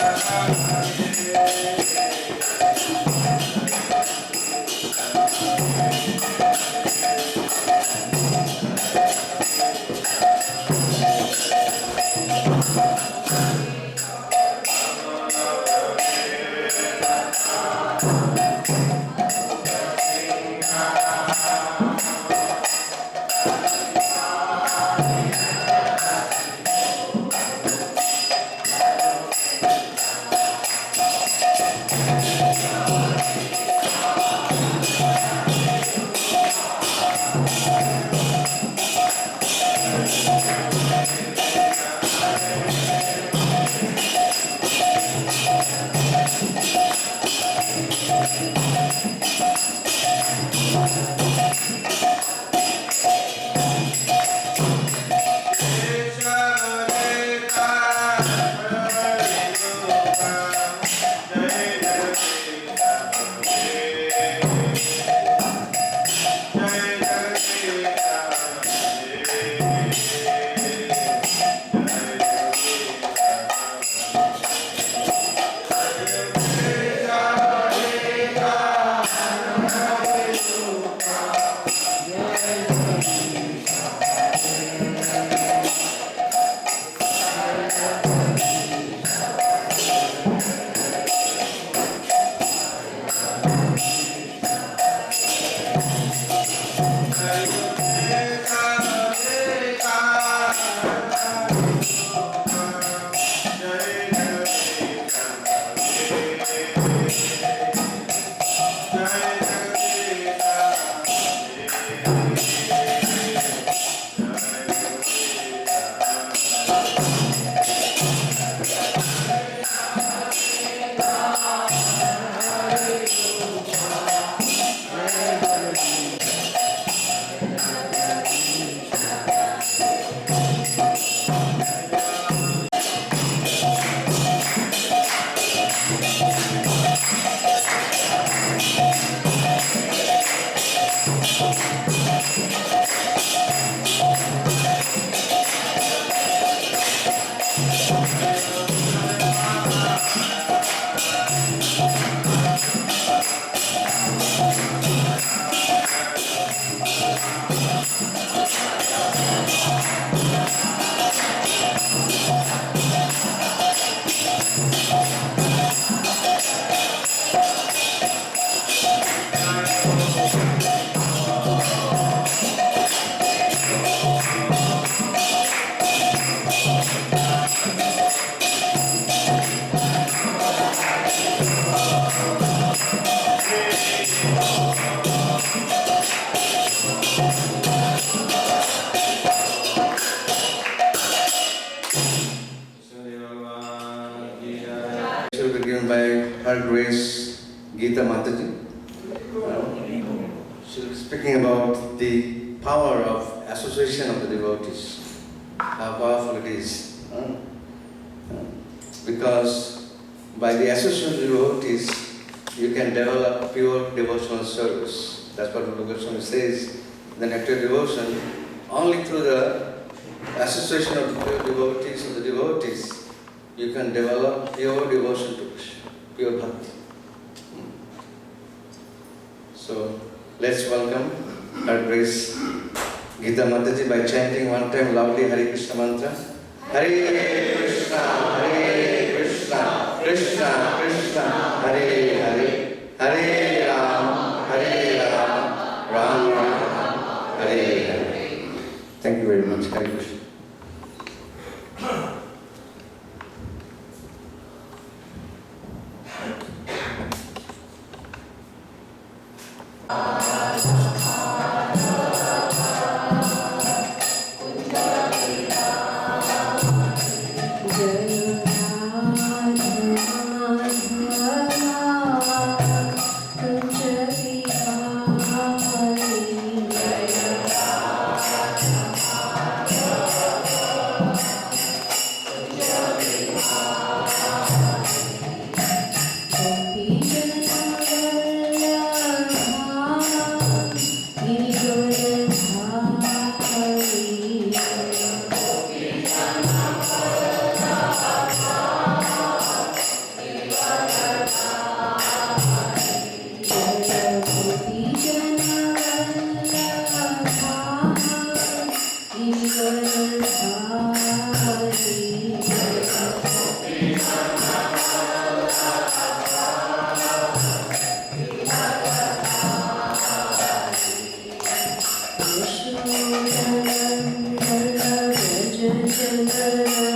Jai Her Grace Gita Mataji. She was speaking about the power of association of the devotees, how powerful it is. Because by the association of the devotees, you can develop pure devotional service. That's what Rupa Goswami says, the nectar devotion. Only through the association of the pure devotees, you can develop pure devotion to Krishna. Pure bhakti. So let's welcome Her Grace Gita Mataji by chanting one time loudly Hare Krishna mantra. Hare Krishna, Krishna Krishna, Hare Hare, Hare Ram, Ram Ram, Hare Hare. Thank you very much. Hare Krishna. Hare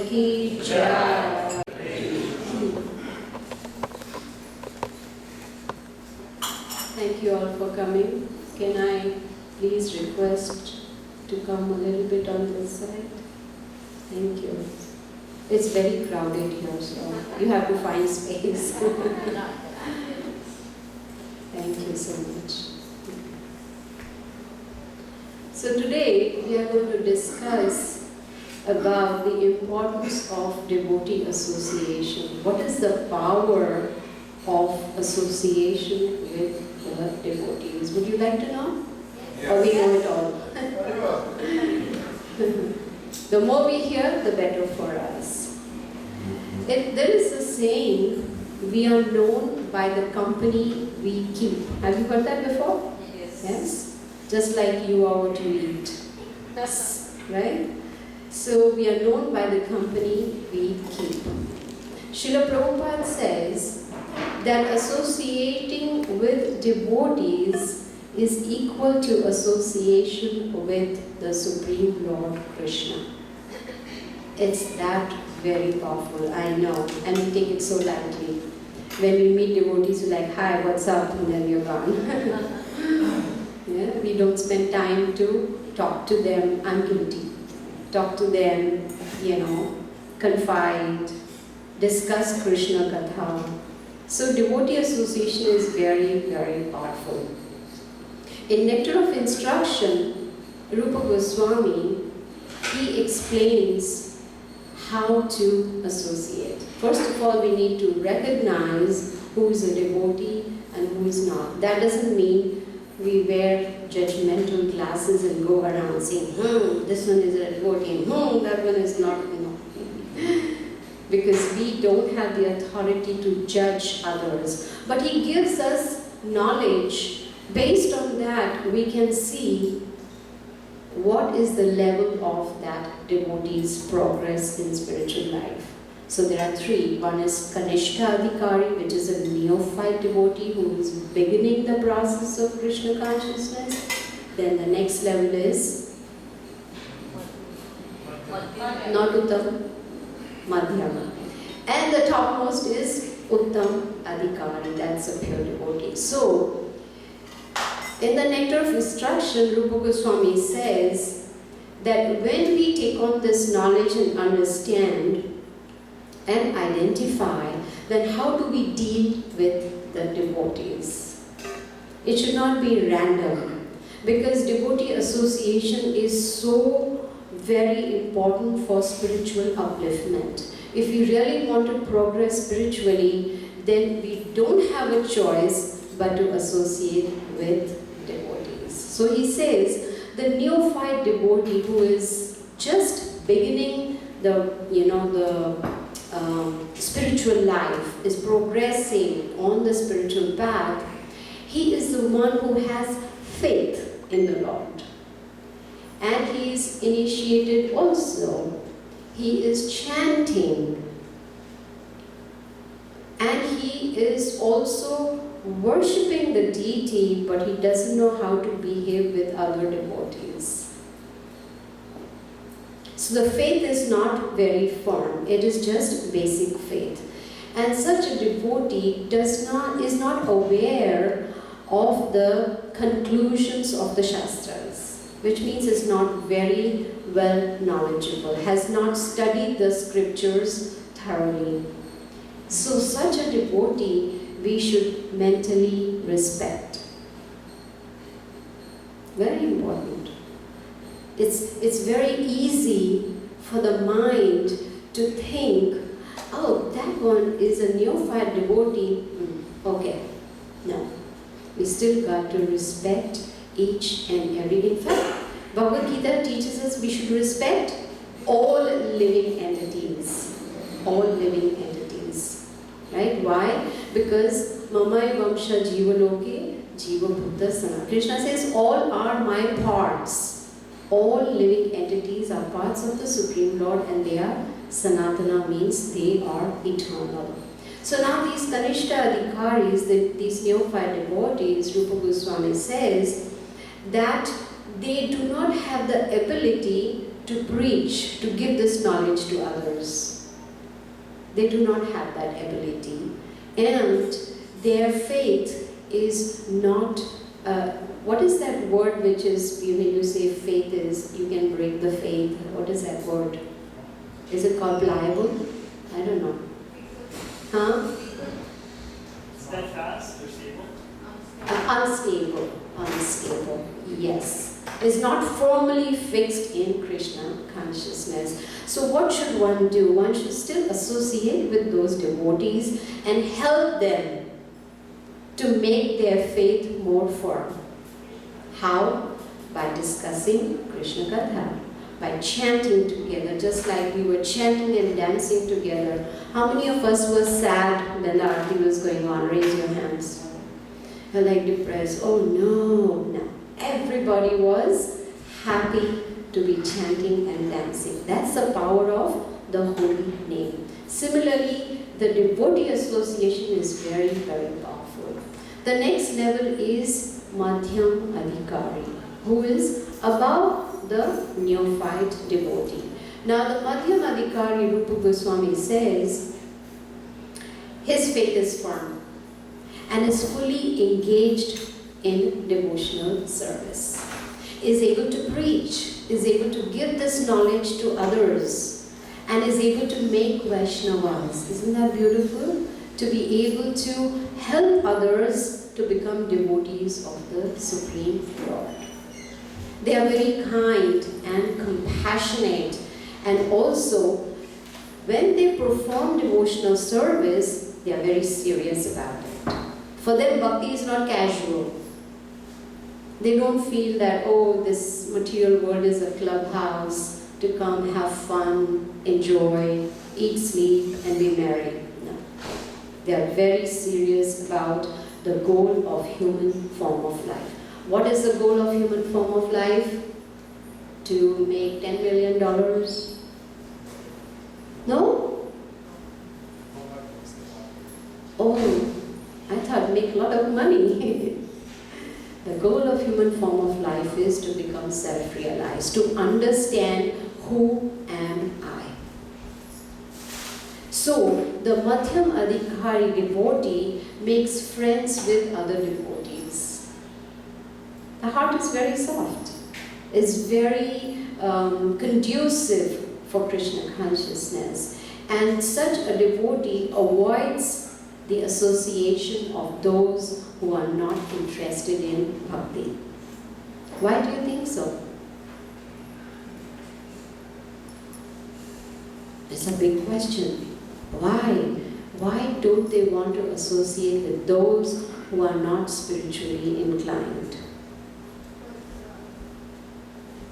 ki jai. Thank you all for coming. Can I please request to come a little bit on this side? Thank you. It's very crowded here, so you have to find space. Thank you so much. So today we are going to discuss about the importance of devotee association. What is the power of association with the devotees? Would you like to know? Yes. Or we know it all? The more we hear, the better for us. There is a saying, we are known by the company we keep. Have you heard that before? Yes. Yes? Just like you are what you eat. Right? So we are known by the company we keep. Srila Prabhupada says that associating with devotees is equal to association with the Supreme Lord Krishna. It's that very powerful, I know, and we take it so lightly. When we meet devotees, we're like, hi, what's up? And then we're gone. Yeah, we don't spend time to talk to them. I'm guilty. Talk to them, confide, discuss Krishna Katha. So devotee association is very, very powerful. In Nectar of Instruction, Rupa Goswami, he explains how to associate. First of all, we need to recognize who is a devotee and who is not. That doesn't mean we wear judgmental glasses and go around saying, this one is a devotee, that one is not, Because we don't have the authority to judge others. But he gives us knowledge. Based on that, we can see what is the level of that devotee's progress in spiritual life. So there are three. One is Kanishta Adhikari, which is a neophyte devotee who is beginning the process of Krishna consciousness. Then the next level is not Uttam, Madhyama. And the topmost is Uttam Adhikari, that's a pure devotee. So, in the Nectar of Instruction, Rupa Goswami says that when we take on this knowledge and understand and identify, then how do we deal with the devotees? It should not be random, because devotee association is so very important for spiritual upliftment. If we really want to progress spiritually, then we don't have a choice but to associate with devotees. So he says, the neophyte devotee who is just beginning the spiritual life, is progressing on the spiritual path, he is the one who has faith in the Lord. And he is initiated also. He is chanting. And he is also worshipping the deity, but he doesn't know how to behave with other devotees. So the faith is not very firm. It is just basic faith. And such a devotee is not aware of the conclusions of the Shastras, which means is not very well knowledgeable, has not studied the scriptures thoroughly. So such a devotee we should mentally respect. Very important. It's very easy for the mind to think, oh, that one is a neophyte devotee. Okay. No. We still got to respect each and every. In fact, Bhagavad Gita teaches us we should respect all living entities. All living entities. Right? Why? Because Mamai Vamsha Jiva Loke Jiva Bhuta Sana. Krishna says all are my parts. All living entities are parts of the Supreme Lord, and they are Sanatana, means they are eternal. So now these Kanishta Adhikaris, these neophyte devotees, Rupa Goswami says that they do not have the ability to preach, to give this knowledge to others. They do not have that ability. And their faith is not, what is that word which is, when you say faith is, you can break the faith. What is that word? Is it called pliable? I don't know. Huh? Steadfast or stable? Unstable. Unstable, yes. Is not firmly fixed in Krishna consciousness. So what should one do? One should still associate with those devotees and help them to make their faith more firm. How? By discussing Krishna Katha, by chanting together, just like we were chanting and dancing together. How many of us were sad when the arati was going on? Raise your hands. You're like depressed. Oh no, no. Everybody was happy to be chanting and dancing. That's the power of the holy name. Similarly, the devotee association is very, very powerful. The next level is Madhyam Adhikari, who is above the neophyte devotee. Now the Madhyam Adhikari, Rupa Goswami says, his faith is firm and is fully engaged in devotional service, is able to preach, is able to give this knowledge to others, and is able to make Vaishnavas. Isn't that beautiful? To be able to help others to become devotees of the Supreme Lord. They are very kind and compassionate, and also when they perform devotional service, they are very serious about it. For them, bhakti is not casual. They don't feel that, oh, this material world is a clubhouse to come have fun, enjoy, eat, sleep, and be merry. No. They are very serious about the goal of human form of life. What is the goal of human form of life? To make $10 million? No? Oh, I thought make a lot of money. The goal of human form of life is to become self-realized, to understand who am I. So, the Madhyam Adhikari devotee makes friends with other devotees. The heart is very soft, is very conducive for Krishna consciousness, and such a devotee avoids the association of those who are not interested in bhakti. Why do you think so? It's a big question. Why? Why don't they want to associate with those who are not spiritually inclined?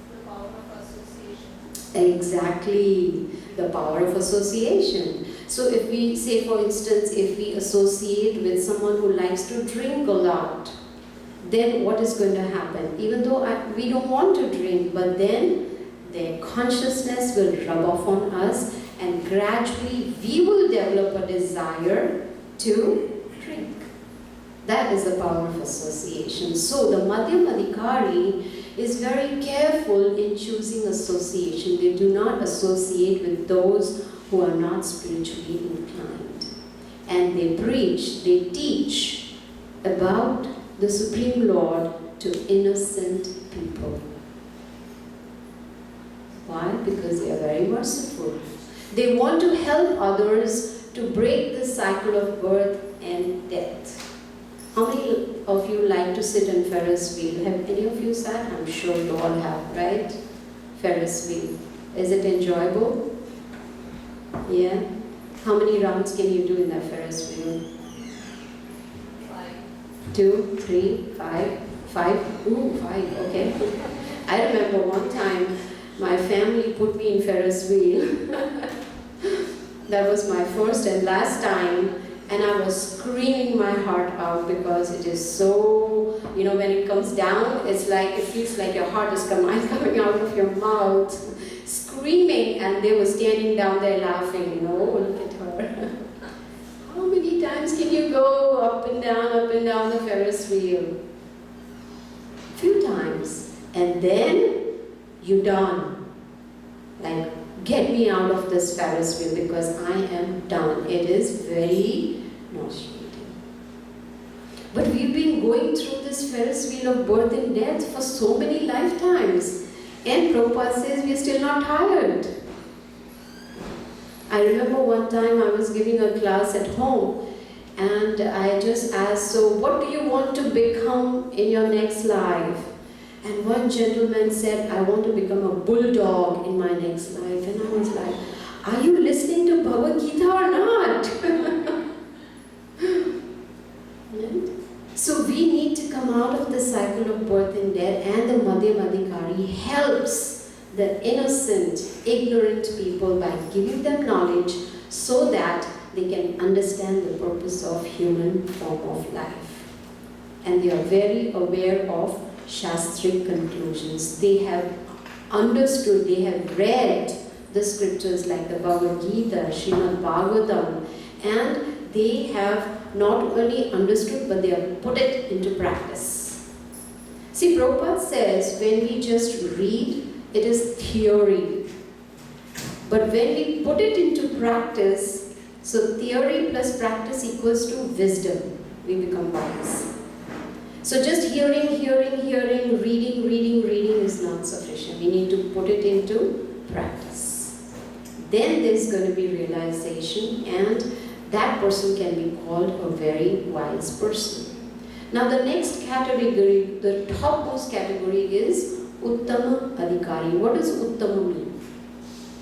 The power of association. Exactly, the power of association. So if we say, for instance, if we associate with someone who likes to drink a lot, then what is going to happen? Even though we don't want to drink, but then their consciousness will rub off on us, and gradually we will develop a desire to drink. That is the power of association. So the Madhyam Adhikari is very careful in choosing association. They do not associate with those who are not spiritually inclined. And they preach, they teach about the Supreme Lord to innocent people. Why? Because they are very merciful. They want to help others to break the cycle of birth and death. How many of you like to sit in Ferris wheel? Have any of you sat? I'm sure you all have, right? Ferris wheel. Is it enjoyable? Yeah? How many rounds can you do in that Ferris wheel? 5. 2, 3, 5, 5. Ooh, 5, okay. I remember one time my family put me in Ferris wheel. That was my first and last time, and I was screaming my heart out because it is so, when it comes down, it's like, it feels like your heart is coming out of your mouth, screaming, and they were standing down there laughing, oh, look at her. How many times can you go up and down the Ferris wheel? Few times, and then you're done. Like, get me out of this Ferris wheel because I am done. It is very nauseating. But we've been going through this Ferris wheel of birth and death for so many lifetimes. And Prabhupada says we are still not tired. I remember one time I was giving a class at home and I just asked, so what do you want to become in your next life? And one gentleman said, I want to become a bulldog in my next life. And I was like, are you listening to Bhagavad Gita or not? Right? So we need to come out of the cycle of birth and death, and the Madhyam Adhikari helps the innocent, ignorant people by giving them knowledge so that they can understand the purpose of human form of life. And they are very aware of Shastric conclusions. They have understood, they have read the scriptures like the Bhagavad Gita, Srimad Bhagavatam, and they have not only understood but they have put it into practice. See, Prabhupada says when we just read, it is theory. But when we put it into practice, so theory plus practice equals to wisdom. We become wise. So just hearing, reading is not sufficient. We need to put it into practice. Then there's going to be realization, and that person can be called a very wise person. Now the next category, the topmost category is Uttama Adhikari. What does Uttama mean?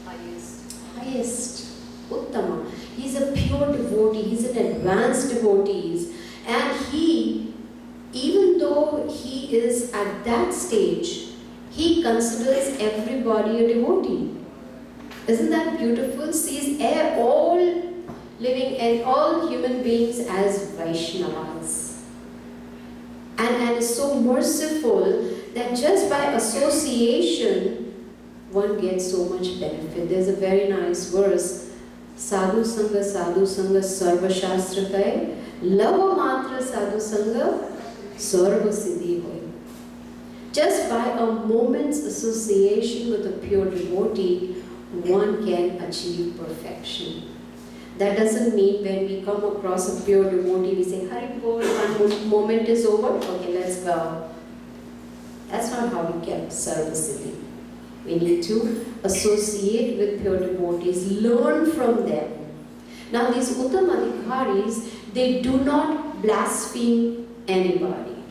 Highest. Uttama. He's a pure devotee. He's an advanced devotee. And he, even though he is at that stage, he considers everybody a devotee. Isn't that beautiful? Sees all living and all human beings as Vaishnavas. And is so merciful that just by association, one gets so much benefit. There's a very nice verse, Sadhu Sangha Sarva Shastra Kai, Lava Matra Sadhu Sangha Sarva Siddhi Hoy. Just by a moment's association with a pure devotee, one can achieve perfection. That doesn't mean when we come across a pure devotee, we say, Hari Bol, one moment is over, okay, let's go. That's not how we get Sarva Siddhi. We need to associate with pure devotees, learn from them. Now these Uttama Adhikaris, they do not blaspheme anybody.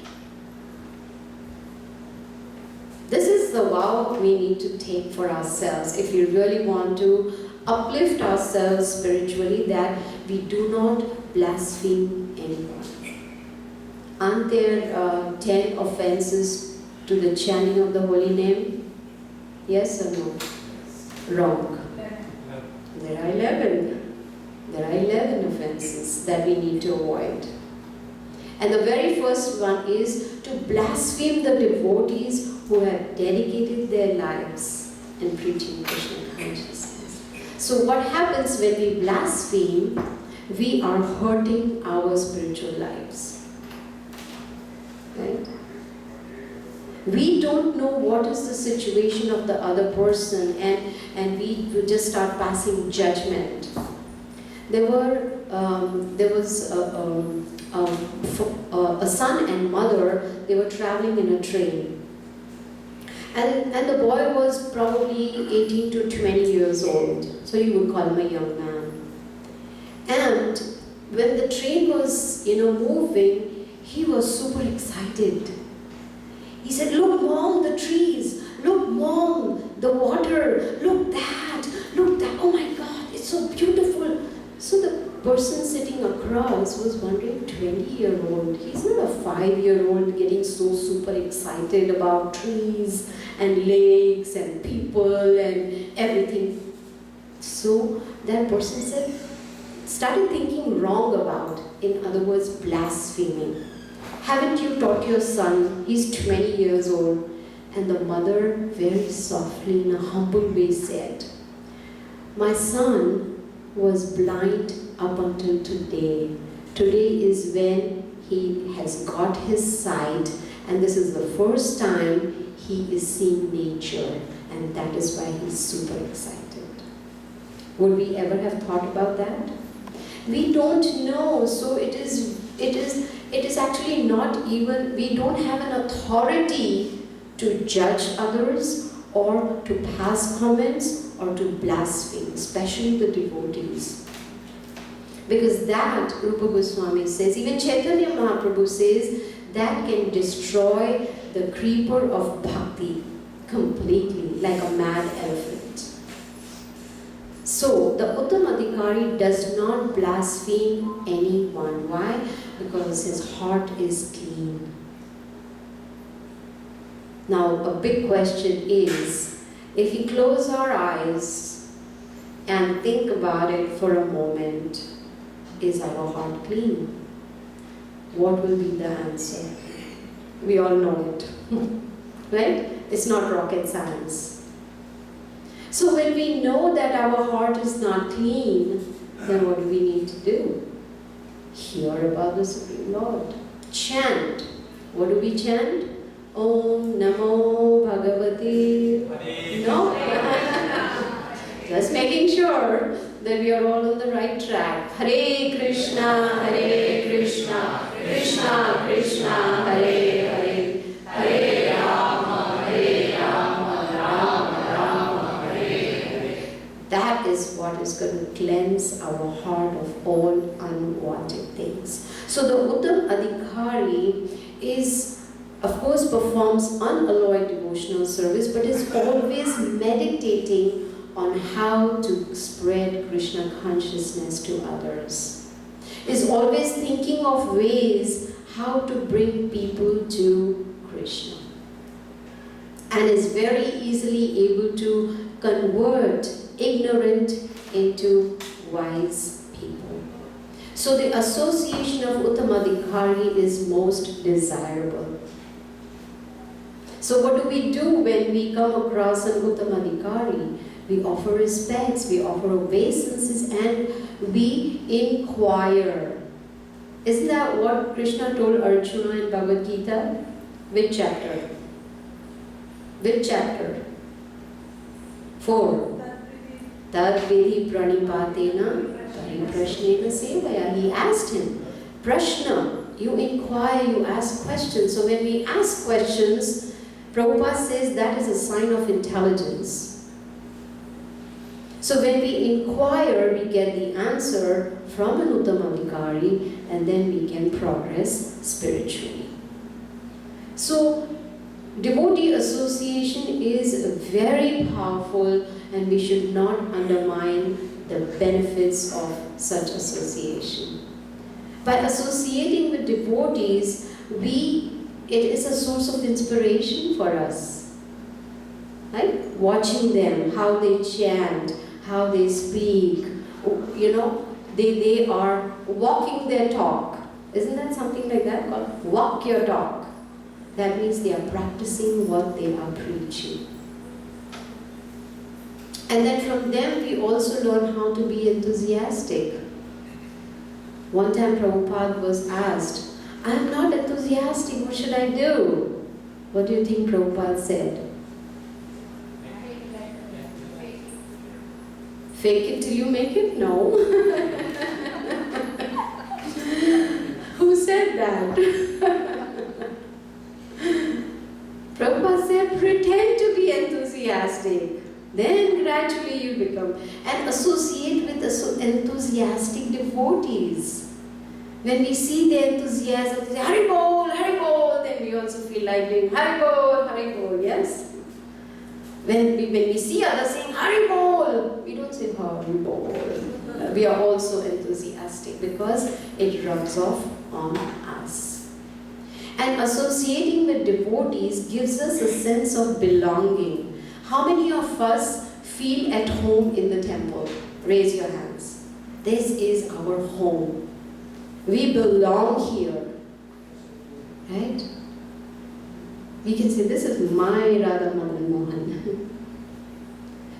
This is the vow we need to take for ourselves if we really want to uplift ourselves spiritually, that we do not blaspheme anyone. Aren't there 10 offenses to the chanting of the holy name? Yes or no? Wrong. There are 11. There are 11 offenses that we need to avoid. And the very first one is to blaspheme the devotees who have dedicated their lives in preaching Krishna consciousness. So what happens when we blaspheme? We are hurting our spiritual lives. Right? We don't know what is the situation of the other person, and we just start passing judgment. There was a son and mother. They were traveling in a train. And the boy was probably 18 to 20 years old, so you would call him a young man. And when the train was, moving, he was super excited. He said, "Look, Mom, the trees. Look, Mom, the water. Look that. Look that. Oh my God, it's so beautiful." So the person sitting across was wondering, 20-year-old, he's not a 5-year-old getting so super excited about trees and lakes and people and everything. So that person started thinking wrong about, in other words, blaspheming. Haven't you taught your son? He's 20 years old. And the mother very softly in a humble way said, "My son was blind up until today. Today is when he has got his sight, and this is the first time he is seeing nature, and that is why he's super excited. Would we ever have thought about that? We don't know, so it is actually not even, we don't have an authority to judge others or to pass comments or to blaspheme, especially the devotees. Because that, Rupa Goswami says, even Chaitanya Mahaprabhu says, that can destroy the creeper of bhakti completely, like a mad elephant. So, the Uttam Adhikari does not blaspheme anyone. Why? Because his heart is clean. Now, a big question is, if we close our eyes and think about it for a moment, is our heart clean? What will be the answer? We all know it, right? It's not rocket science. So when we know that our heart is not clean, then what do we need to do? Hear about the Supreme Lord. Chant. What do we chant? Om Namo Bhagavate. No? Just making sure that we are all on the right track. Hare Krishna, Krishna Krishna, Hare Hare, Hare Rama, Rama Rama, Hare Hare. That is what is going to cleanse our heart of all unwanted things. So the Uttam Adhikari is, of course, performs unalloyed devotional service, but is always meditating on how to spread Krishna consciousness to others. Is always thinking of ways how to bring people to Krishna. And is very easily able to convert ignorant into wise people. So the association of Uttam Adhikari is most desirable. So what do we do when we come across an Uttam Adhikari? We offer respects, we offer obeisances, and we inquire. Isn't that what Krishna told Arjuna in Bhagavad Gita? Which chapter? Which chapter? 4. Tad vidhi pranipatena pariprashnena sevaya. He asked him, Prashna, you inquire, you ask questions. So when we ask questions, Prabhupada says that is a sign of intelligence. So when we inquire, we get the answer from an Uttam Adhikari, and then we can progress spiritually. So devotee association is very powerful, and we should not undermine the benefits of such association. By associating with devotees, it is a source of inspiration for us. Right? Watching them, how they chant, how they speak, they are walking their talk. Isn't that something like that called walk your talk? That means they are practicing what they are preaching. And then from them we also learn how to be enthusiastic. One time Prabhupada was asked, I am not enthusiastic, what should I do? What do you think Prabhupada said? Fake it till you make it? No. Who said that? Prabhupada said, pretend to be enthusiastic. Then gradually you become. And associate with enthusiastic devotees. When we see their enthusiasm, we say, Haribol, then we also feel like doing Haribol, yes? When we see others saying Haribol, we don't say Haribol. We are also enthusiastic because it rubs off on us. And associating with devotees gives us a sense of belonging. How many of us feel at home in the temple? Raise your hands. This is our home. We belong here. Right? We can say, this is my Radha Madan Mohan.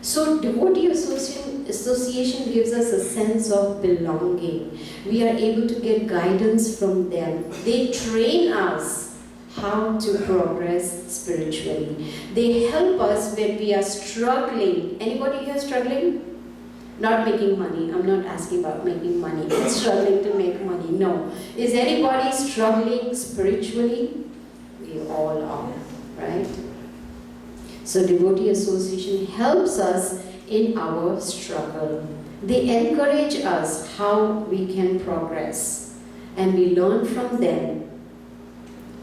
So devotee association gives us a sense of belonging. We are able to get guidance from them. They train us how to progress spiritually. They help us when we are struggling. Anybody here struggling? Not making money. I'm not asking about making money. It's struggling to make money. No. Is anybody struggling spiritually? We all are, right? So Devotee Association helps us in our struggle. They encourage us how we can progress. And we learn from them.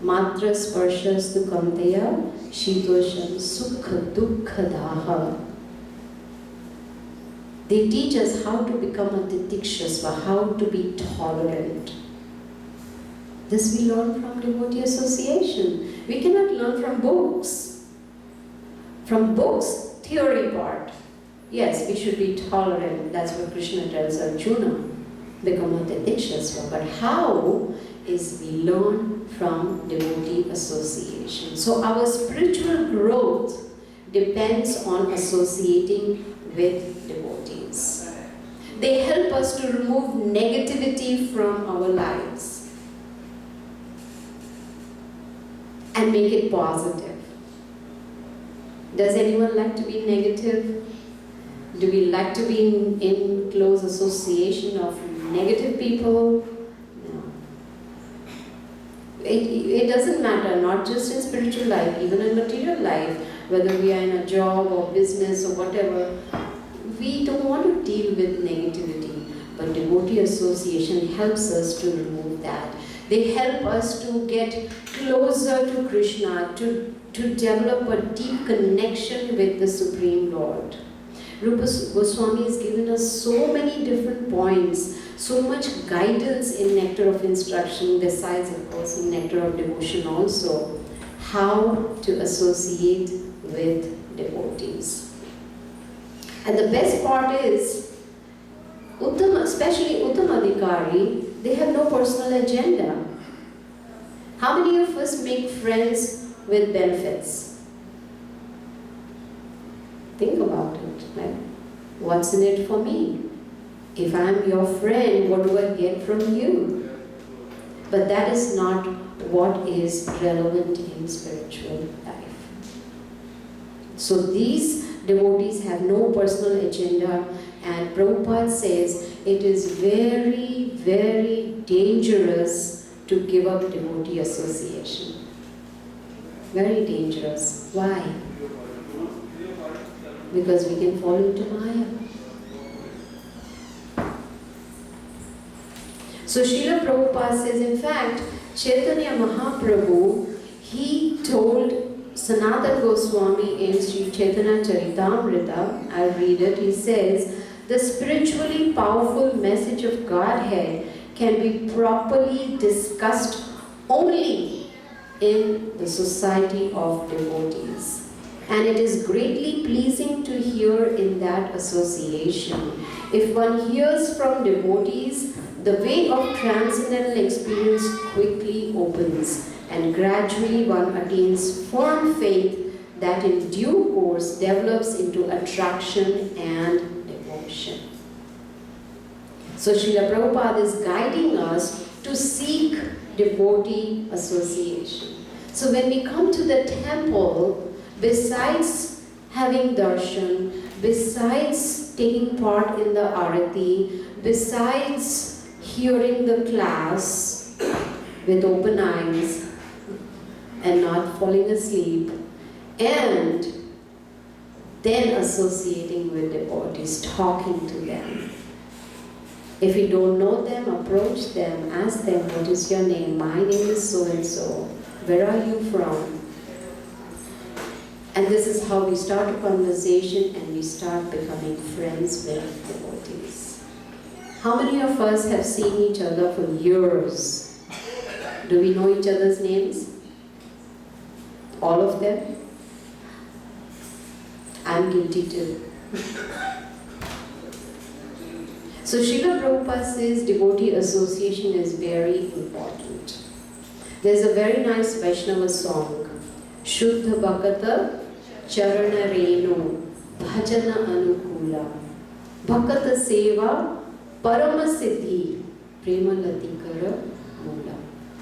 Matra sparshas tu kanteya shitosham sukha dukkha daha. They teach us how to become a titikshasva, how to be tolerant. This we learn from Devotee Association. We cannot learn from books. From books, theory part. Yes, we should be tolerant. That's what Krishna tells Arjuna. Become a titikshasva. But how is we learn from Devotee Association. So our spiritual growth depends on associating with devotees. They help us to remove negativity from our lives and make it positive. Does anyone like to be negative? Do we like to be in close association of negative people? No. It doesn't matter, not just in spiritual life, even in material life, whether we are in a job or business or whatever, we don't want to deal with negativity. But Devotee Association helps us to remove that. They help us to get closer to Krishna, to develop a deep connection with the Supreme Lord. Rupa Goswami has given us so many different points, so much guidance in Nectar of Instruction, besides of course in Nectar of Devotion also, how to associate with devotees. And the best part is, especially Uttamadhikari, they have no personal agenda. How many of us make friends with benefits? Think about it, right? What's in it for me? If I'm your friend, what do I get from you? But that is not what is relevant in spiritual life. So these devotees have no personal agenda, and Prabhupada says it is very, very dangerous to give up devotee association. Very dangerous. Why? Because we can fall into Maya. So Srila Prabhupada says, in fact, Chaitanya Mahaprabhu, he told Sanatana Goswami in Sri Chaitanya Charitamrita, I'll read it, he says, the spiritually powerful message of Godhead can be properly discussed only in the society of devotees. And it is greatly pleasing to hear in that association. If one hears from devotees, the way of transcendental experience quickly opens, and gradually one attains firm faith that in due course develops into attraction and devotion. So Srila Prabhupada is guiding us to seek devotee association. So when we come to the temple, besides having darshan, besides taking part in the arati, besides hearing the class with open eyes and not falling asleep, and then associating with devotees, talking to them. If you don't know them, approach them, ask them, what is your name? My name is so-and-so. Where are you from? And this is how we start a conversation and we start becoming friends with devotees. How many of us have seen each other for years? Do we know each other's names? All of them? I'm guilty too. So Srila Prabhupada says devotee association is very important. There's a very nice Vaishnava song, Shuddha Bhakata Charana Renu Bhajana Anukula Bhakata Seva Parama Siddhi Prema Latikara Mula.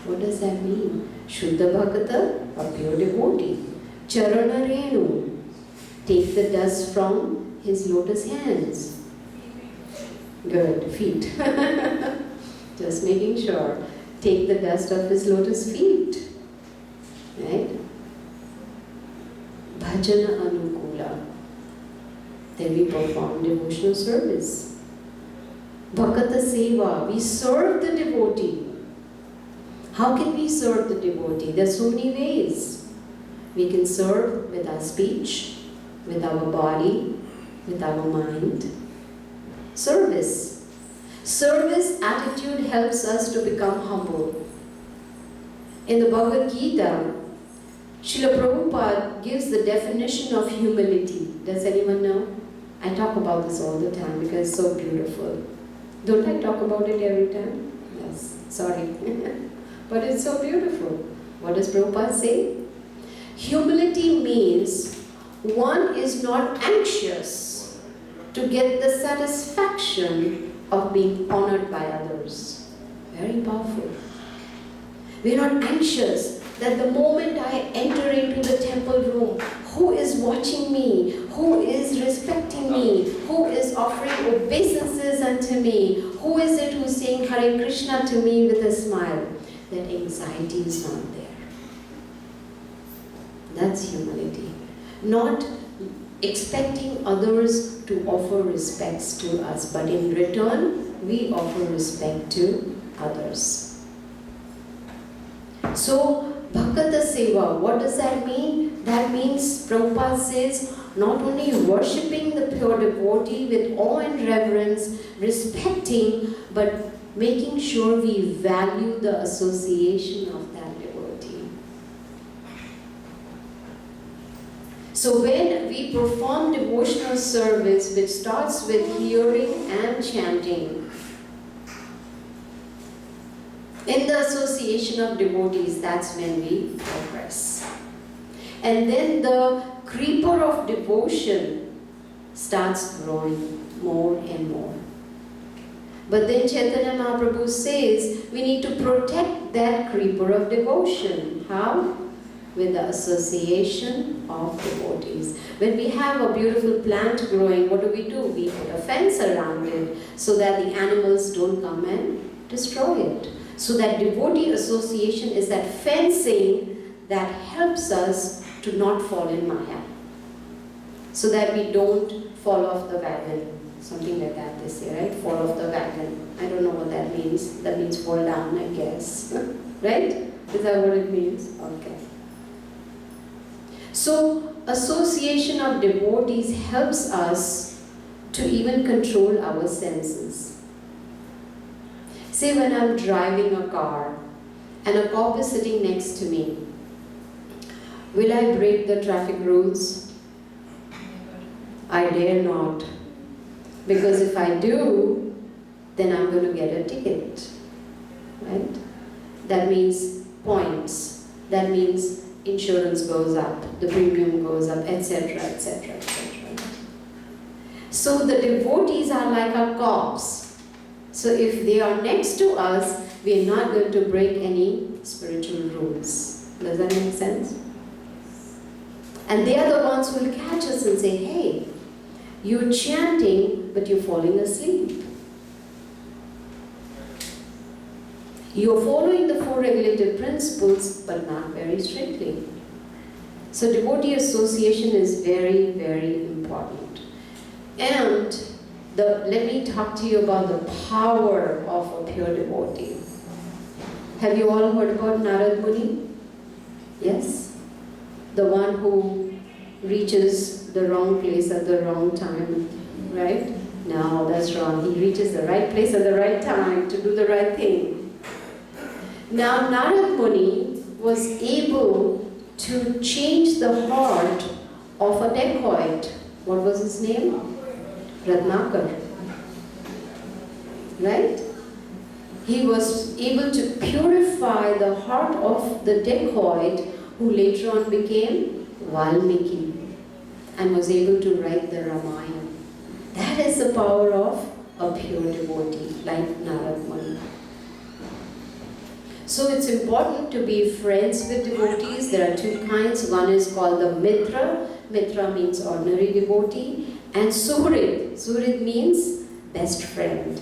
What does that mean? Shuddha Bhakta, a pure devotee. Charana Renu, take the dust from his lotus hands. Good, feet. Just making sure. Take the dust of his lotus feet. Right? Bhajana Anukula. Then we perform devotional service. Bhakata Seva, we serve the devotee. How can we serve the devotee? There are so many ways. We can serve with our speech, with our body, with our mind. Service. Service attitude helps us to become humble. In the Bhagavad Gita, Srila Prabhupada gives the definition of humility. Does anyone know? I talk about this all the time because it's so beautiful. Don't I talk about it every time? Yes, sorry. But it's so beautiful. What does Prabhupada say? Humility means one is not anxious to get the satisfaction of being honored by others. Very powerful. We're not anxious that the moment I enter into the temple room, who is watching me, who is respecting me, who is offering obeisances unto me, who is it who's saying Hare Krishna to me with a smile? That anxiety is not there. That's humility. Not expecting others to offer respects to us, but in return, we offer respect to others. So, Bhakata Seva, what does that mean? That means, Prabhupada says, not only worshipping the pure devotee with awe and reverence, respecting, but making sure we value the association of that devotee. So when we perform devotional service, which starts with hearing and chanting, in the association of devotees, that's when we progress. And then the creeper of devotion starts growing more and more. But then Chaitanya Mahaprabhu says we need to protect that creeper of devotion. How? With the association of devotees. When we have a beautiful plant growing, what do? We put a fence around it so that the animals don't come and destroy it. So that devotee association is that fencing that helps us to not fall in Maya. So that we don't fall off the wagon. Something like that they say, right? Fall off the wagon. I don't know what that means. That means fall down, I guess. Right? Is that what it means? Okay. So, association of devotees helps us to even control our senses. Say when I'm driving a car and a cop is sitting next to me, will I break the traffic rules? I dare not. Because if I do, then I'm going to get a ticket. Right? That means points. That means insurance goes up, the premium goes up, etc., etc., etc. So the devotees are like our cops. So if they are next to us, we are not going to break any spiritual rules. Does that make sense? And they are the ones who will catch us and say, hey, you're chanting, but you're falling asleep. You're following the four regulative principles, but not very strictly. So devotee association is very, very important. And let me talk to you about the power of a pure devotee. Have you all heard about Narad Muni? Yes? The one who reaches the wrong place at the wrong time, right? No, that's wrong. He reaches the right place at the right time to do the right thing. Now, Narad Muni was able to change the heart of a dacoit. What was his name? Ratnakar. Right? He was able to purify the heart of the dacoit who later on became Valmiki and was able to write the Ramayana. That is the power of a pure devotee like Narad Muni. So it's important to be friends with devotees. There are two kinds. One is called the Mitra. Mitra means ordinary devotee. And Suhrit. Suhrit means best friend.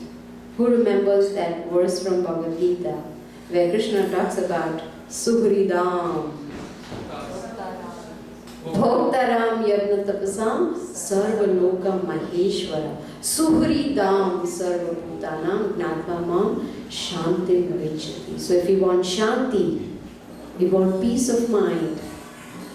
Who remembers that verse from Bhagavad Gita where Krishna talks about Suhridam? Bhoktaram yadna tapasam sarva maheshwara Suhridam sarva bhutanam gnatva mam shanti vichati. So if we want shanti, we want peace of mind,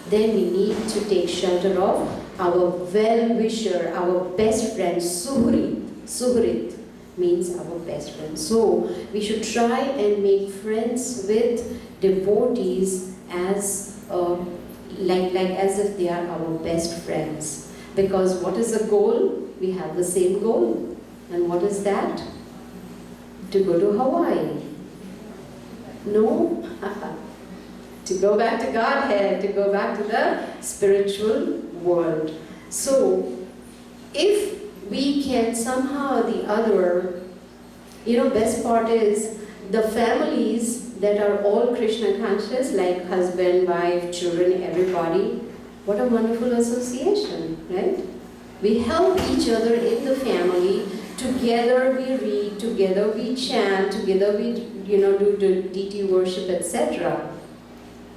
then we need to take shelter of our well-wisher, our best friend, Suhrit. Suhrit means our best friend. So we should try and make friends with devotees as as if they are our best friends. Because what is the goal? We have the same goal. And what is that? To go to Hawaii. No? To go back to Godhead, to go back to the spiritual world. So, if we can somehow or the other, best part is the families that are all Krishna conscious, like husband, wife, children, everybody. What a wonderful association, right? We help each other in the family. Together we read, together we chant, together we do the deity worship, etc.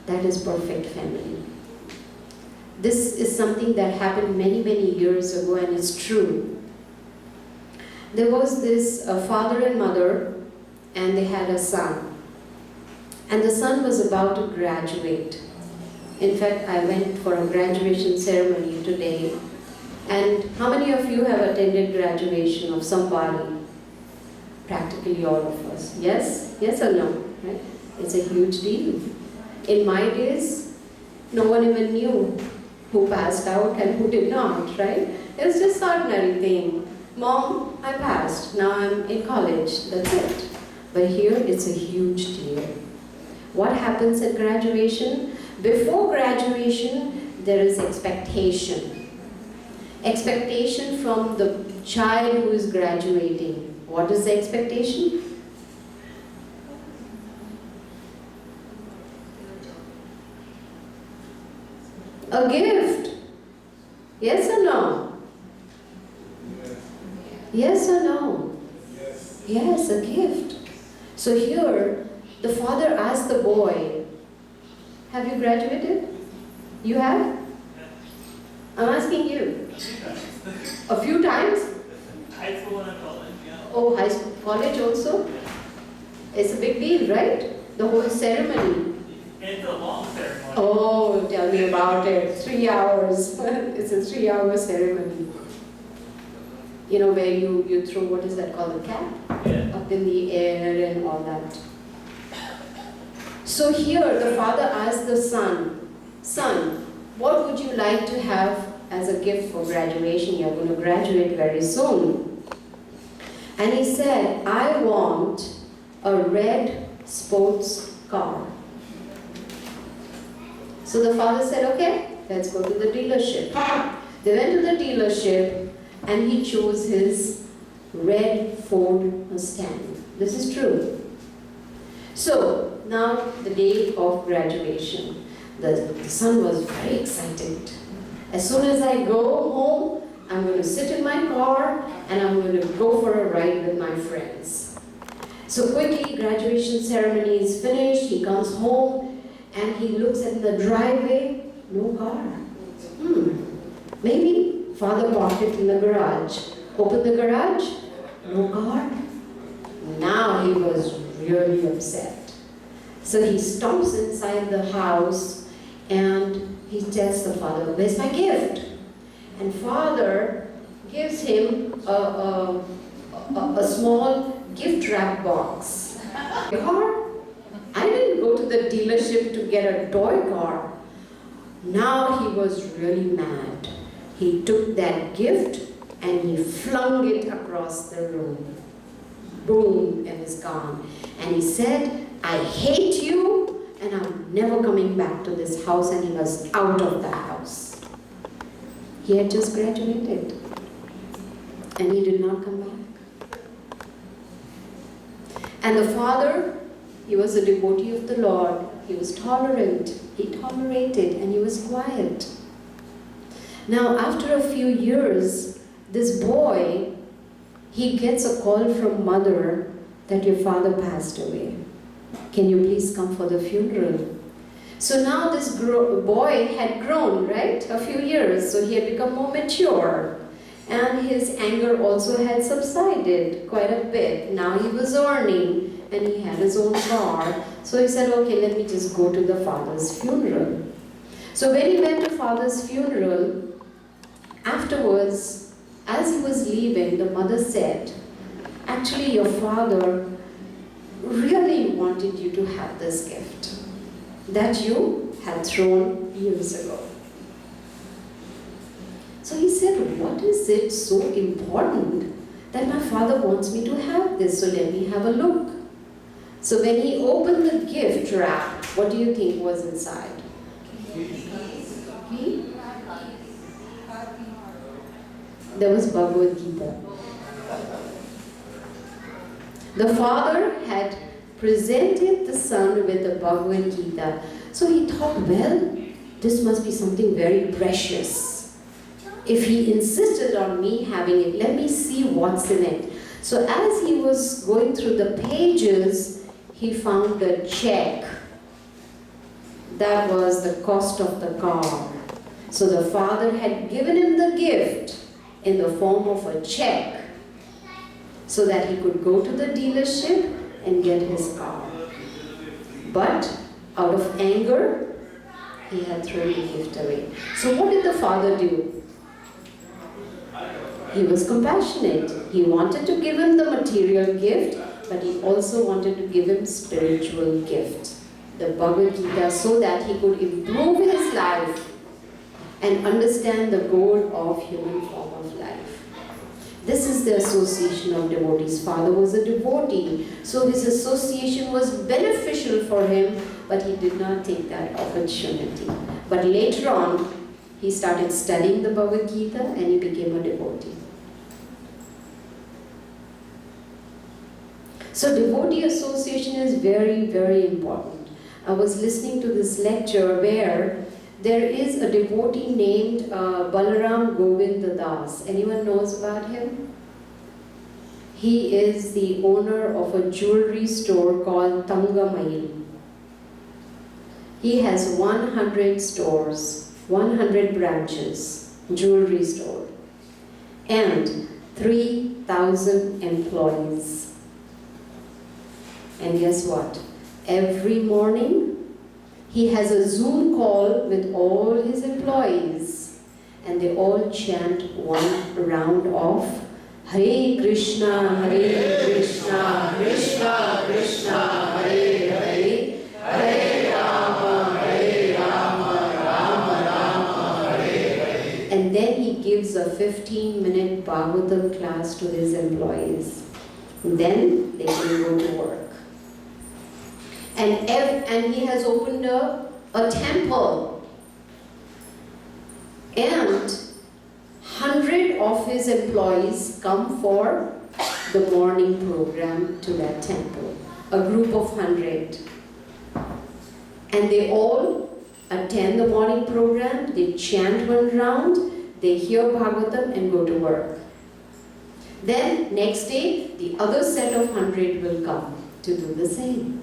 That is perfect family. This is something that happened many, many years ago, and it's true. There was this father and mother, and they had a son. And the son was about to graduate. In fact, I went for a graduation ceremony today. And how many of you have attended graduation of somebody? Practically all of us. Yes? Yes or no? Right? It's a huge deal. In my days, no one even knew who passed out and who did not, right? It was just an ordinary thing. Mom, I passed. Now I'm in college. That's it. But here, it's a huge deal. What happens at graduation? Before graduation, there is expectation. Expectation from the child who is graduating. What is the expectation? A gift. Yes or no? Yes or no? Yes, a gift. So here, the father asked the boy, have you graduated? You have? I'm asking you. A few times? High school and college, yeah. Oh, high school, college also? It's a big deal, right? The whole ceremony. It's a long ceremony. Oh, tell me about it. 3 hours. It's a 3-hour ceremony. Where you throw, what is that called, a cap? Yeah. Up in the air and all that. So here, the father asked the son, son, what would you like to have as a gift for graduation? You're going to graduate very soon. And he said, I want a red sports car. So the father said, okay, let's go to the dealership. They went to the dealership and he chose his red Ford Mustang. This is true. So now the day of graduation. The son was very excited. As soon as I go home, I'm going to sit in my car and I'm going to go for a ride with my friends. So quickly, graduation ceremony is finished. He comes home and he looks at the driveway. No car. Maybe father parked it in the garage. Open the garage. No car. Now he was really upset. So he stomps inside the house and he tells the father, where's my gift? And father gives him a small gift wrap box. Car? I didn't go to the dealership to get a toy car. Now he was really mad. He took that gift and he flung it across the room. Boom, it was gone. And he said, I hate you and I'm never coming back to this house, and he was out of the house. He had just graduated and he did not come back. And the father He was a devotee of the Lord. He was tolerant. He tolerated and he was quiet. Now, after a few years, this boy, he gets a call from mother that your father passed away. Can you please come for the funeral? So now this boy had grown, right? A few years, so he had become more mature. And his anger also had subsided quite a bit. Now he was earning and he had his own car. So he said, okay, let me just go to the father's funeral. So when he went to father's funeral, afterwards, as he was leaving, the mother said, actually your father really wanted you to have this gift that you had thrown years ago. So he said, what is it so important that my father wants me to have this? So let me have a look. So when he opened the gift wrap, what do you think was inside? There was Bhagavad Gita. The father had presented the son with the Bhagavad Gita. So he thought, well, this must be something very precious. If he insisted on me having it, let me see what's in it. So as he was going through the pages, he found a check. That was the cost of the car. So the father had given him the gift in the form of a check so that he could go to the dealership and get his car. But out of anger, he had thrown the gift away. So what did the father do? He was compassionate. He wanted to give him the material gift, but he also wanted to give him spiritual gift, the Bhagavad Gita, so that he could improve his life and understand the goal of human form of life. This is the association of devotees. Father was a devotee, so his association was beneficial for him, but he did not take that opportunity. But later on, he started studying the Bhagavad Gita and he became a devotee. So devotee association is very, very important. I was listening to this lecture where there is a devotee named Balaram Govinda Das. Anyone knows about him? He is the owner of a jewelry store called Tangamail. He has 100 stores, 100 branches, jewelry store, and 3,000 employees. And guess what? Every morning, he has a Zoom call with all his employees, and they all chant one round of Hare Krishna, Krishna Krishna, Hare Hare, Hare Rama, Rama Rama, Hare Hare. And then he gives a 15-minute Bhagavatam class to his employees. And then they can go to work. And he has opened a temple. And 100 of his employees come for the morning program to that temple. A group of 100. And they all attend the morning program, they chant one round, they hear Bhagavatam and go to work. Then next day, the other set of 100 will come to do the same.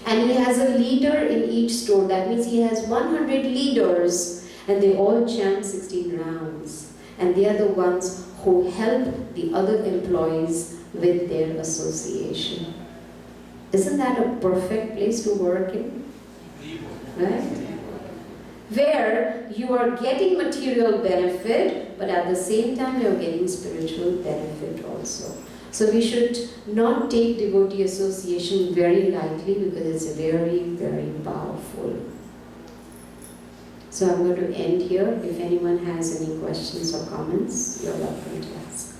And he has a leader in each store. That means he has 100 leaders and they all chant 16 rounds. And they are the ones who help the other employees with their association. Isn't that a perfect place to work in? Right? Where you are getting material benefit, but at the same time you are getting spiritual benefit also. So we should not take devotee association very lightly because it's very, very powerful. So I'm going to end here. If anyone has any questions or comments, you're welcome to ask.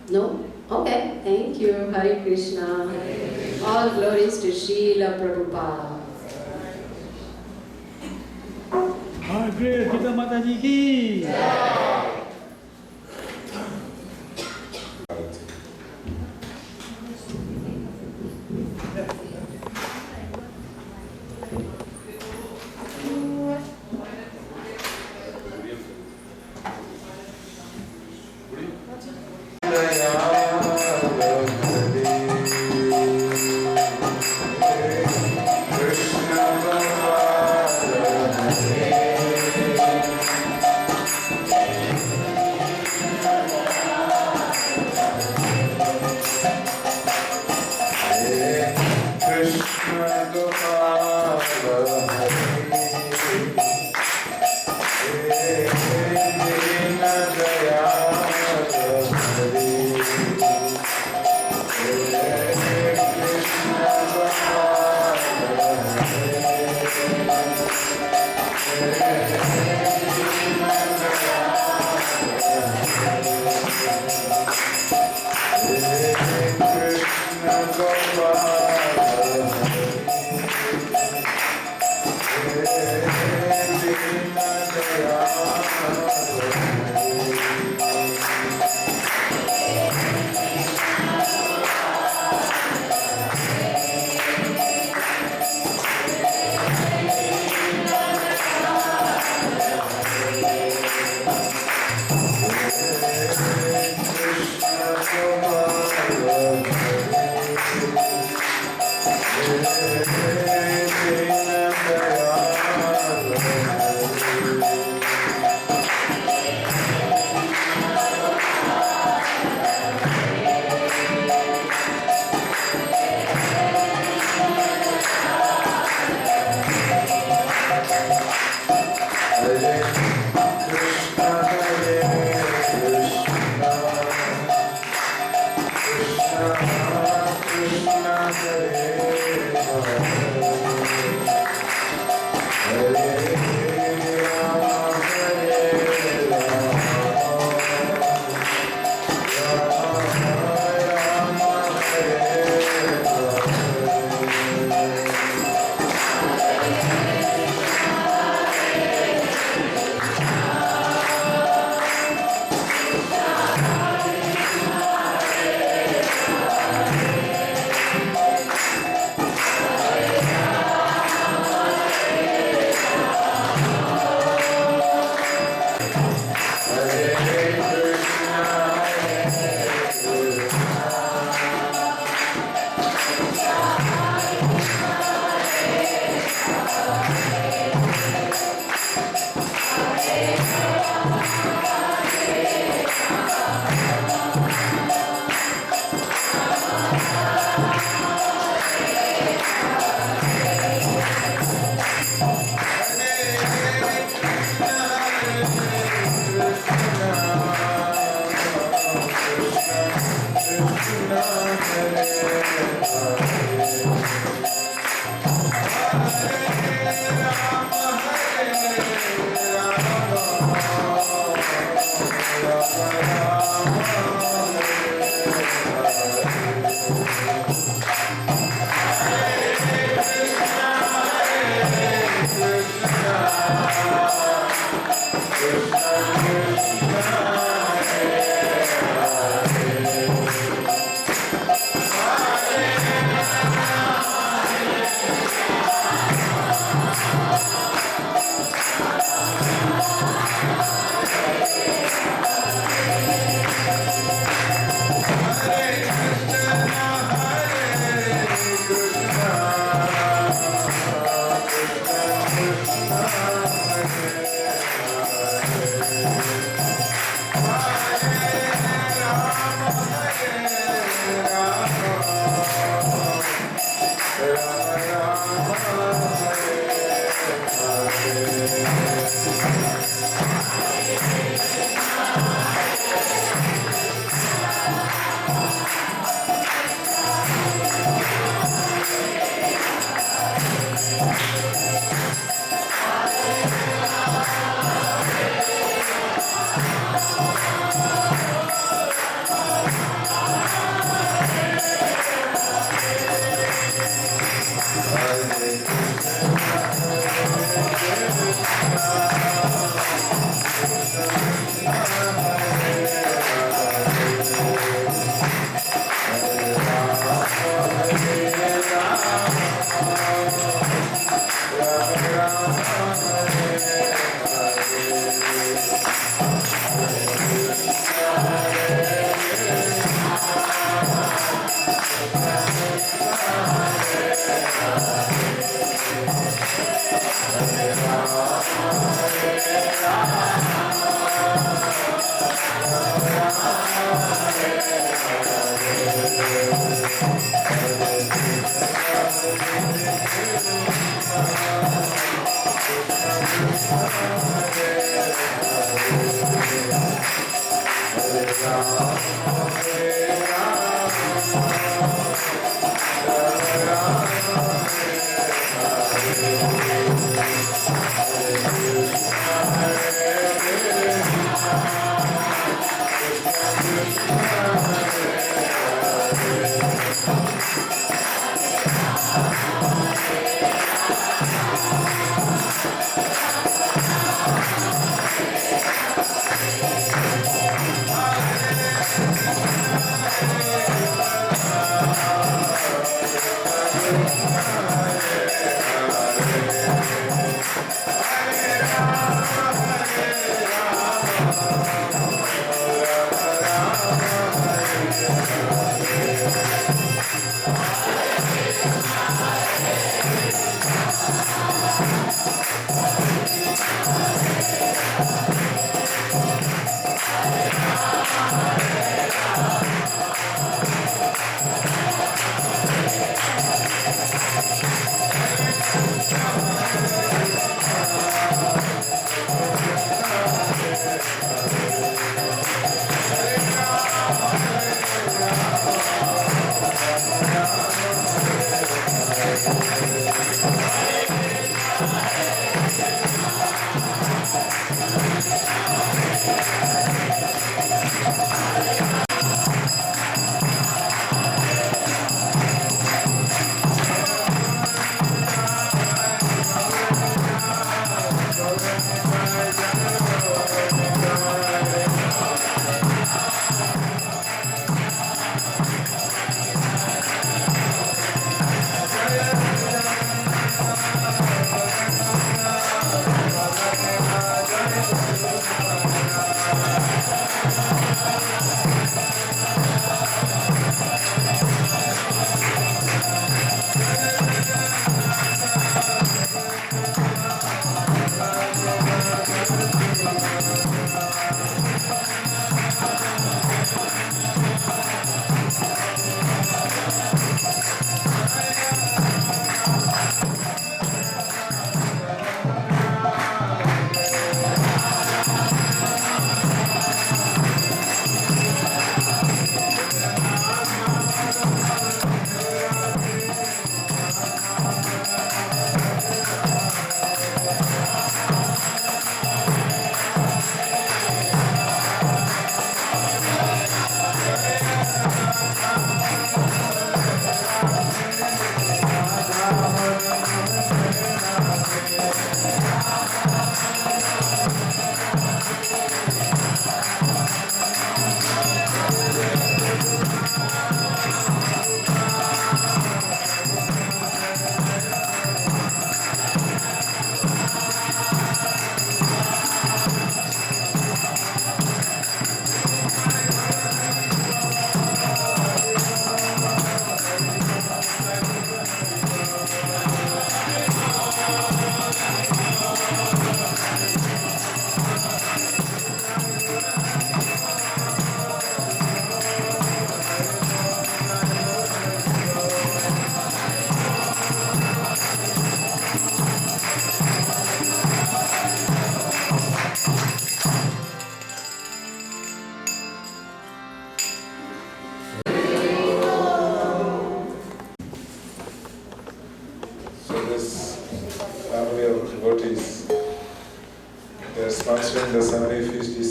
No? Okay, thank you. Hare Krishna. All glories to Srila Prabhupada. Great Gita Mataji ki. Hare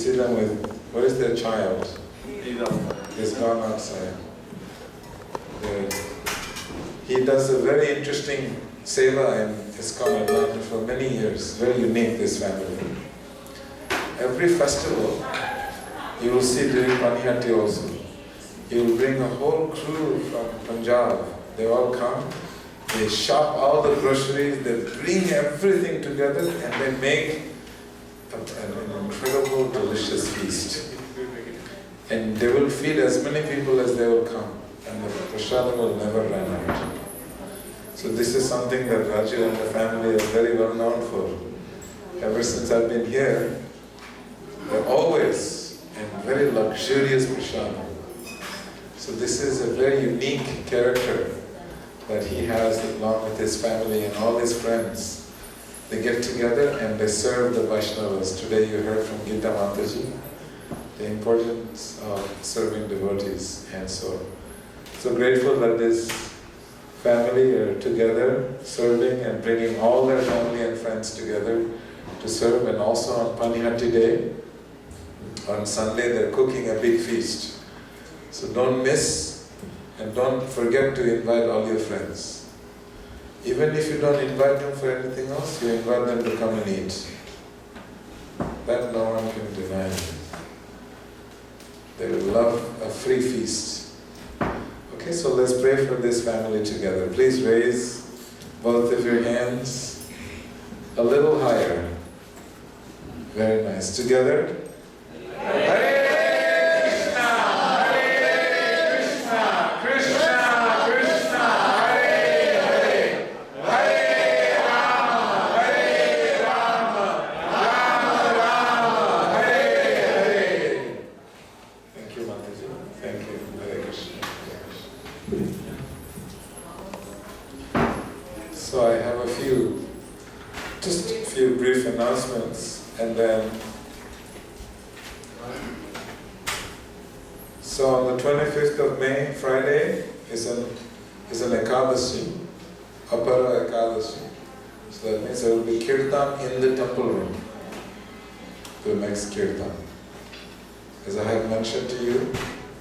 see them with, where is their child? He's gone outside. He does a very interesting seva in Iskcon Atlanta for many years. Very unique, this family. Every festival, you will see during Panihati also. He will bring a whole crew from Punjab. They all come. They shop all the groceries. They bring everything together and they make an incredible, delicious feast. And they will feed as many people as they will come. And the prasadam will never run out. So this is something that Raju and the family are very well known for. Ever since I've been here, they're always in very luxurious prasadam. So this is a very unique character that he has along with his family and all his friends. They get together and they serve the Vaishnavas. Today you heard from Gita Mataji the importance of serving devotees, and so grateful that this family are together serving and bringing all their family and friends together to serve. And also on Panihati Day, on Sunday, they're cooking a big feast. So don't miss and don't forget to invite all your friends. Even if you don't invite them for anything else, you invite them to come and eat. That no one can deny. They will love a free feast. Okay, so let's pray for this family together. Please raise both of your hands a little higher. Very nice. Together. Hare Krishna, Krishna Krishna, Hare Hare, Hare Rama, Rama Rama, Hare Hare. Thank you, Mataji. Thank you. Hare Krishna. So I have just a few brief announcements, and then so on the 25th of May, Friday, is an Ekadasi, Apara Ekadasi. So that means there will be kirtan in the temple room. The next kirtan. As I have mentioned to you,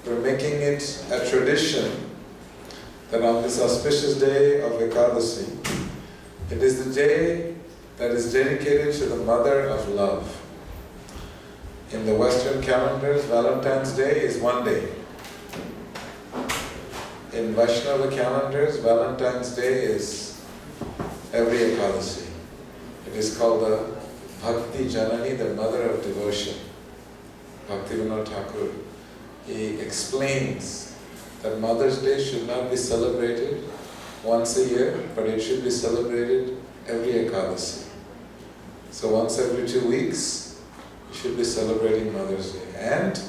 we're making it a tradition that on this auspicious day of Ekadasi, it is the day that is dedicated to the mother of love. In the Western calendars, Valentine's Day is one day. In Vaishnava calendars, Valentine's Day is every Ekadasi. It is called the Bhakti Janani, the mother of devotion. Bhaktivinoda Thakur. He explains that Mother's Day should not be celebrated once a year, but it should be celebrated every Ekadasi. So once every 2 weeks, you should be celebrating Mother's Day. And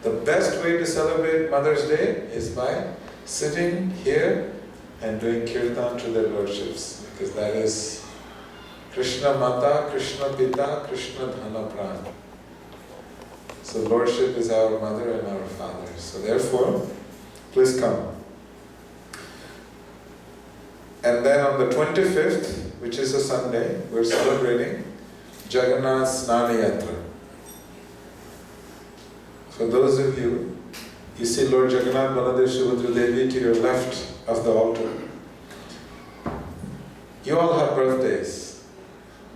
the best way to celebrate Mother's Day is by sitting here and doing kirtan to their lordships, because that is Krishna Mata, Krishna Pita, Krishna Dhana Prana. So lordship is our mother and our father. So therefore, please come. And then on the 25th, which is a Sunday, we're celebrating Jagannath Snana Yatra. For those of you, you see Lord Jagannath, Baladev, Subhadra Devi to your left of the altar. You all have birthdays,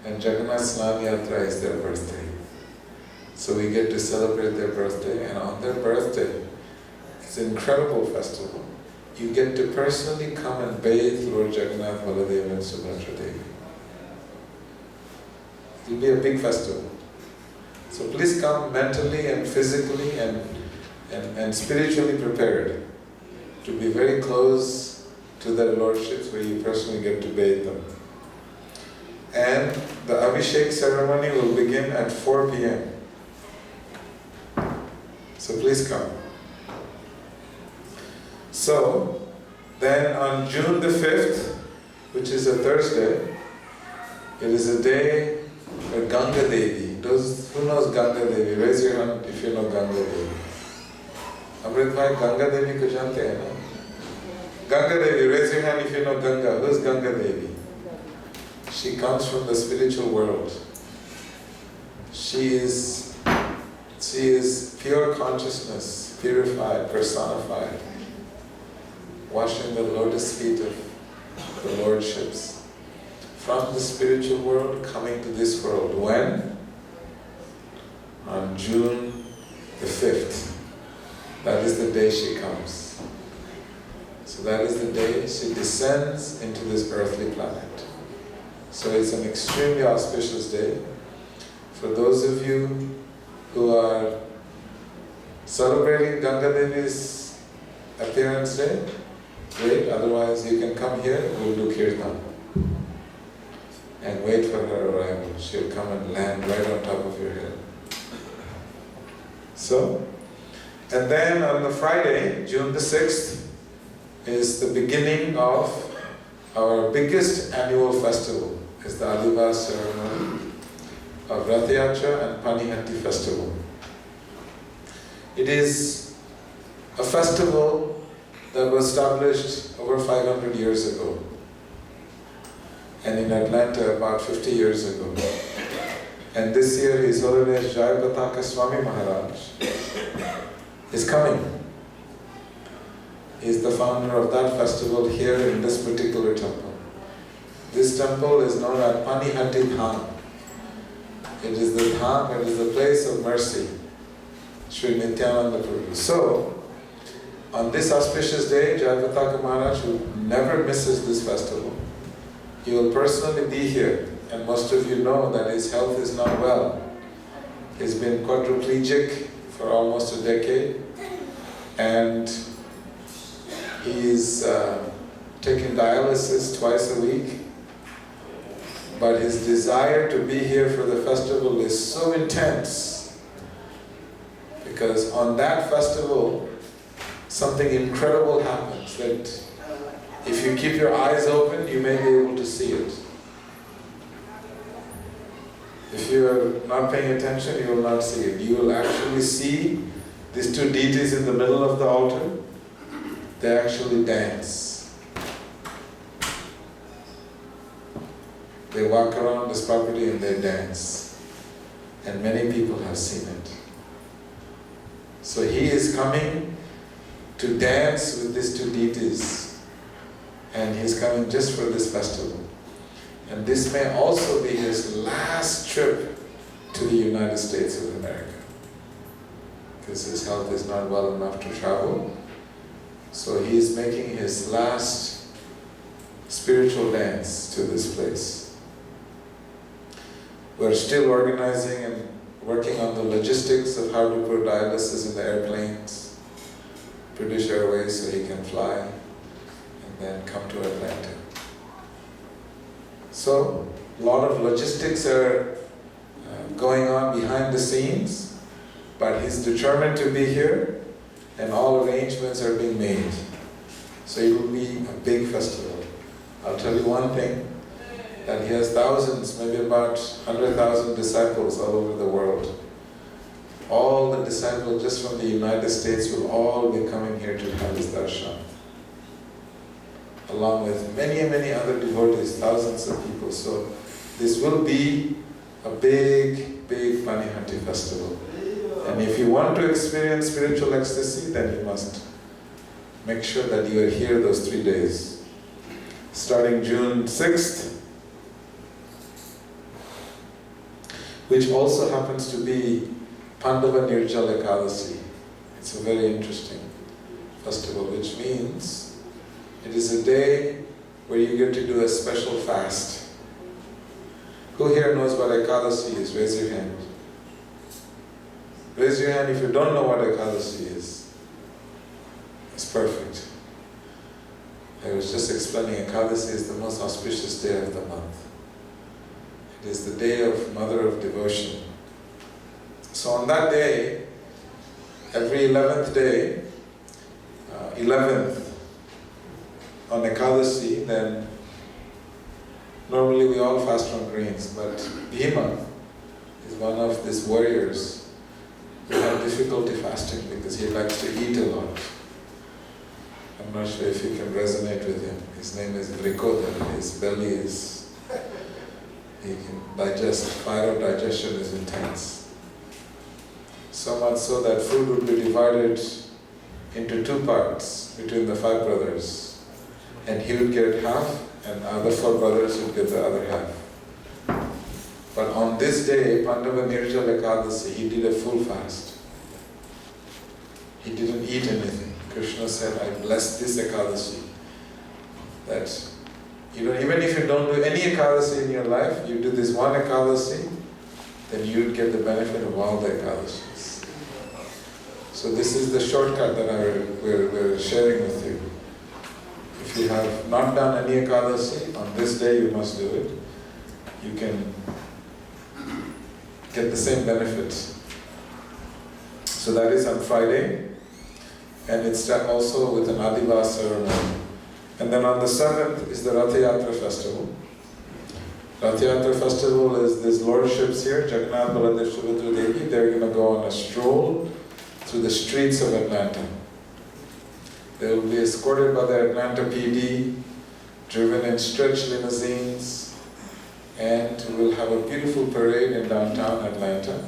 and Jagannath Snana Yatra is their birthday. So we get to celebrate their birthday, and on their birthday, it's an incredible festival. You get to personally come and bathe Lord Jagannath, Baladev and Subhadra Devi. It will be a big festival. So please come mentally and physically and spiritually prepared to be very close to their lordships where you personally get to bathe them. And the Abhishek ceremony will begin at 4 p.m. So please come. So, then on June the 5th, which is a Thursday, it is a day where Ganga Devi, those who knows Ganga Devi, raise your hand if you know Ganga Devi. Amrit bhai, Ganga Devi ko jante hai na? Ganga Devi, raise your hand if you know Ganga. Who is Ganga Devi? She comes from the spiritual world. She is She is pure consciousness, purified, personified, washing the lotus feet of the lordships. From the spiritual world coming to this world. When? On June the 5th. That is the day she comes. So that is the day she descends into this earthly planet. So it's an extremely auspicious day. For those of you who are celebrating Ganga Devi's appearance day, great, otherwise you can come here, we'll do kirtan. And wait for her arrival. She'll come and land right on top of your head. So, and then on the Friday, June the 6th, is the beginning of our biggest annual festival. It's the Adivas ceremony of Rath Yatra and Panihati festival. It is a festival that was established over 500 years ago, and in Atlanta about 50 years ago. And this year His Holiness Jayapataka Swami Maharaj is coming. He is the founder of that festival here in this particular temple. This temple is known as Panihati Dham. It is the Dham, it is the place of mercy. Sri Nityananda Prabhu. So, on this auspicious day, Jayapataka Maharaj, who never misses this festival, he will personally be here. And most of you know that his health is not well. He's been quadriplegic for almost a decade. And he's taking dialysis twice a week. But his desire to be here for the festival is so intense, because on that festival, something incredible happens that if you keep your eyes open, you may be able to see it. If you are not paying attention, you will not see it. You will actually see these two deities in the middle of the altar. They actually dance. They walk around this property and they dance. And many people have seen it. So he is coming to dance with these two deities. And he's coming just for this festival. And this may also be his last trip to the United States of America, because his health is not well enough to travel. So he is making his last spiritual dance to this place. We're still organizing and working on the logistics of how to put dialysis in the airplanes, British Airways, so he can fly and then come to Atlanta. So, a lot of logistics are going on behind the scenes, but he's determined to be here, and all arrangements are being made. So it will be a big festival. I'll tell you one thing, that he has thousands, maybe about 100,000 disciples all over the world. All the disciples just from the United States will all be coming here to have his darshan, along with many, many other devotees, thousands of people. So this will be a big, big Panihati festival. And if you want to experience spiritual ecstasy, then you must make sure that you are here those 3 days. Starting June 6th, which also happens to be Pandava Nirjala Ekadasi. It's a very interesting festival, which means it is a day where you get to do a special fast. Who here knows what Ekadasi is? Raise your hand. Raise your hand if you don't know what Ekadasi is. It's perfect. I was just explaining Ekadasi is the most auspicious day of the month. It is the day of Mother of Devotion. So on that day, every 11th day, 11th on Ekadasi, then normally we all fast from grains, but Bhima is one of these warriors who have difficulty fasting because he likes to eat a lot. I'm not sure if you can resonate with him. His name is Vrikoda. His belly is, he can digest, fire of digestion is intense. So much so that food would be divided into two parts between the 5 brothers. And he would get half, and the other 4 brothers would get the other half. But on this day, Pandava Nirjala Ekadasi, he did a full fast. He didn't eat anything. Krishna said, I bless this Ekadasi. That even if you don't do any Ekadasi in your life, you do this one Ekadasi, then you would get the benefit of all the Ekadasis. So this is the shortcut that we're sharing with you. If you have not done any Ekadasi, on this day you must do it. You can get the same benefits. So that is on Friday, and it's done also with an Adivas ceremony. And then on the 7th is the Rath Yatra festival. Rath Yatra festival is these lordships here, Jagannath, Baladev, Subhadra Devi. They're going to go on a stroll through the streets of Atlanta. They will be escorted by the Atlanta PD, driven in stretch limousines, and we'll have a beautiful parade in downtown Atlanta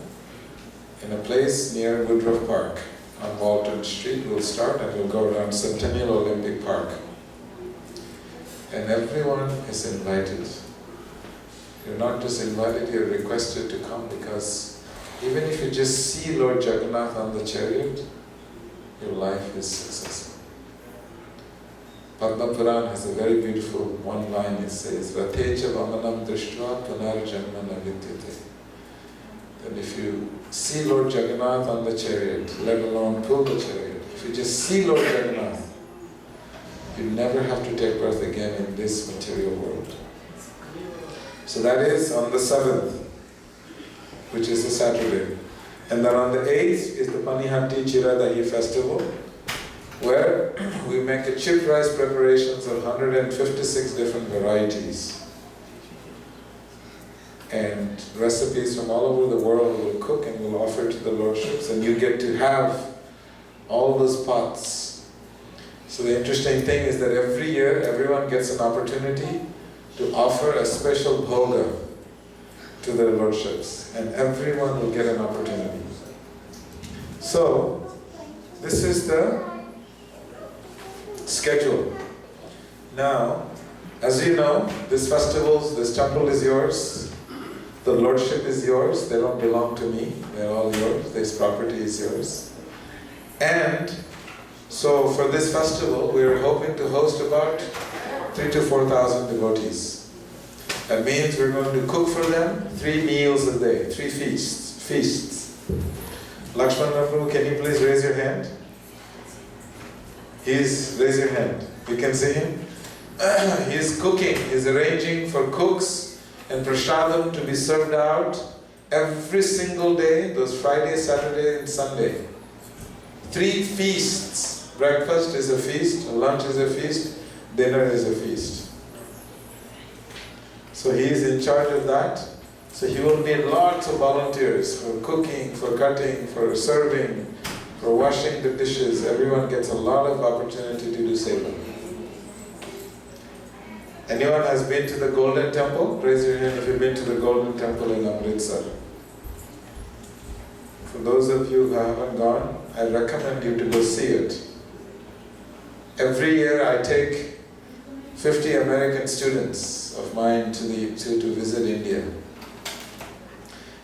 in a place near Woodruff Park on Walton Street. We'll start and we'll go around Centennial Olympic Park. And everyone is invited. You're not just invited, you're requested to come, because even if you just see Lord Jagannath on the chariot, your life is successful. Padma Puran has a very beautiful one line. It says, Rathecha vamanam drishtva punar janma na vidyate. That if you see Lord Jagannath on the chariot, let alone pull the chariot, if you just see Lord Jagannath, you never have to take birth again in this material world. So that is on the 7th, which is a Saturday. And then on the 8th is the Panihanti Chiradahi festival, where we make a chip rice preparations of 156 different varieties. And recipes from all over the world will cook and will offer to the lordships, and you get to have all those pots. So the interesting thing is that every year everyone gets an opportunity to offer a special bhoga to their lordships, and everyone will get an opportunity. So this is the schedule. Now, as you know, this temple is yours, the lordship is yours, they don't belong to me, they're all yours, this property is yours. And so for this festival, we are hoping to host about 3,000 to 4,000 devotees. That means we're going to cook for them 3 meals a day, 3 feasts. Lakshman Prabhu, can you please raise your hand? Raise your hand. You can see him? He's cooking, he's arranging for cooks and prasadam to be served out every single day, those Friday, Saturday and Sunday. 3 feasts. Breakfast is a feast, lunch is a feast, dinner is a feast. So he is in charge of that. So he will need lots of volunteers for cooking, for cutting, for serving, for washing the dishes. Everyone gets a lot of opportunity to do seva. Anyone has been to the Golden Temple? Raise your hand if you've been to the Golden Temple in Amritsar. For those of you who haven't gone, I recommend you to go see it. Every year I take 50 American students of mine to visit India.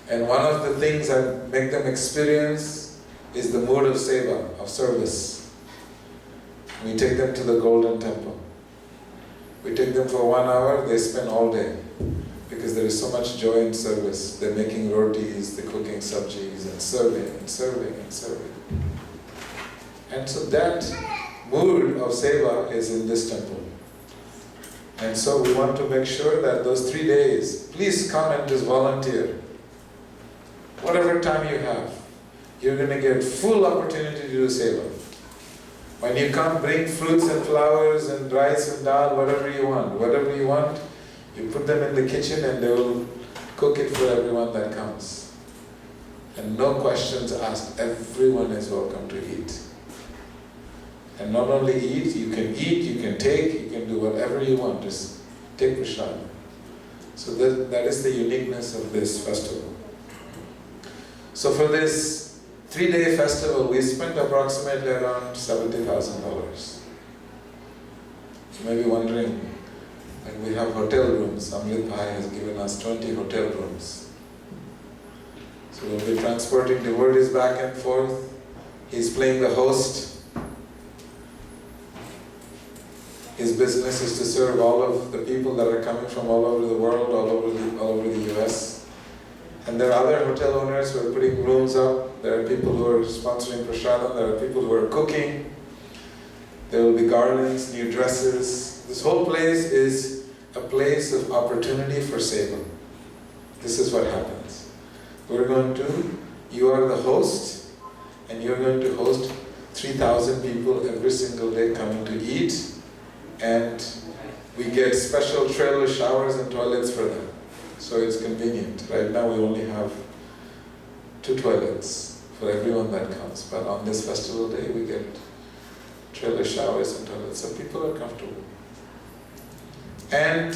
And one of the things I make them experience is the mood of seva, of service. We take them to the Golden Temple. We take them for 1 hour, they spend all day, because there is so much joy in service. They're making rotis, they're cooking sabjis, and serving, and serving, and serving. And so that mood of seva is in this temple. And so we want to make sure that those 3 days, please come and just volunteer. Whatever time you have, you're going to get full opportunity to do seva. When you come, bring fruits and flowers and rice and dal, whatever you want. Whatever you want, you put them in the kitchen and they will cook it for everyone that comes. And no questions asked, everyone is welcome to eat. And not only eat, you can take, you can do whatever you want, just take prasad. So that is the uniqueness of this festival. So for this 3-day festival, we spent approximately around $70,000. You may be wondering, and we have hotel rooms. Amrit Bhai has given us 20 hotel rooms. So we'll be transporting devotees back and forth. He's playing the host. His business is to serve all of the people that are coming from all over the world, all over the US. And there are other hotel owners who are putting rooms up. There are people who are sponsoring prasadam. There are people who are cooking. There will be garlands, new dresses. This whole place is a place of opportunity for seva. This is what happens. You are the host, and you're going to host 3,000 people every single day coming to eat. And we get special trailer showers and toilets for them. So it's convenient. Right now we only have 2 toilets for everyone that comes. But on this festival day we get trailer showers and toilets. So people are comfortable. And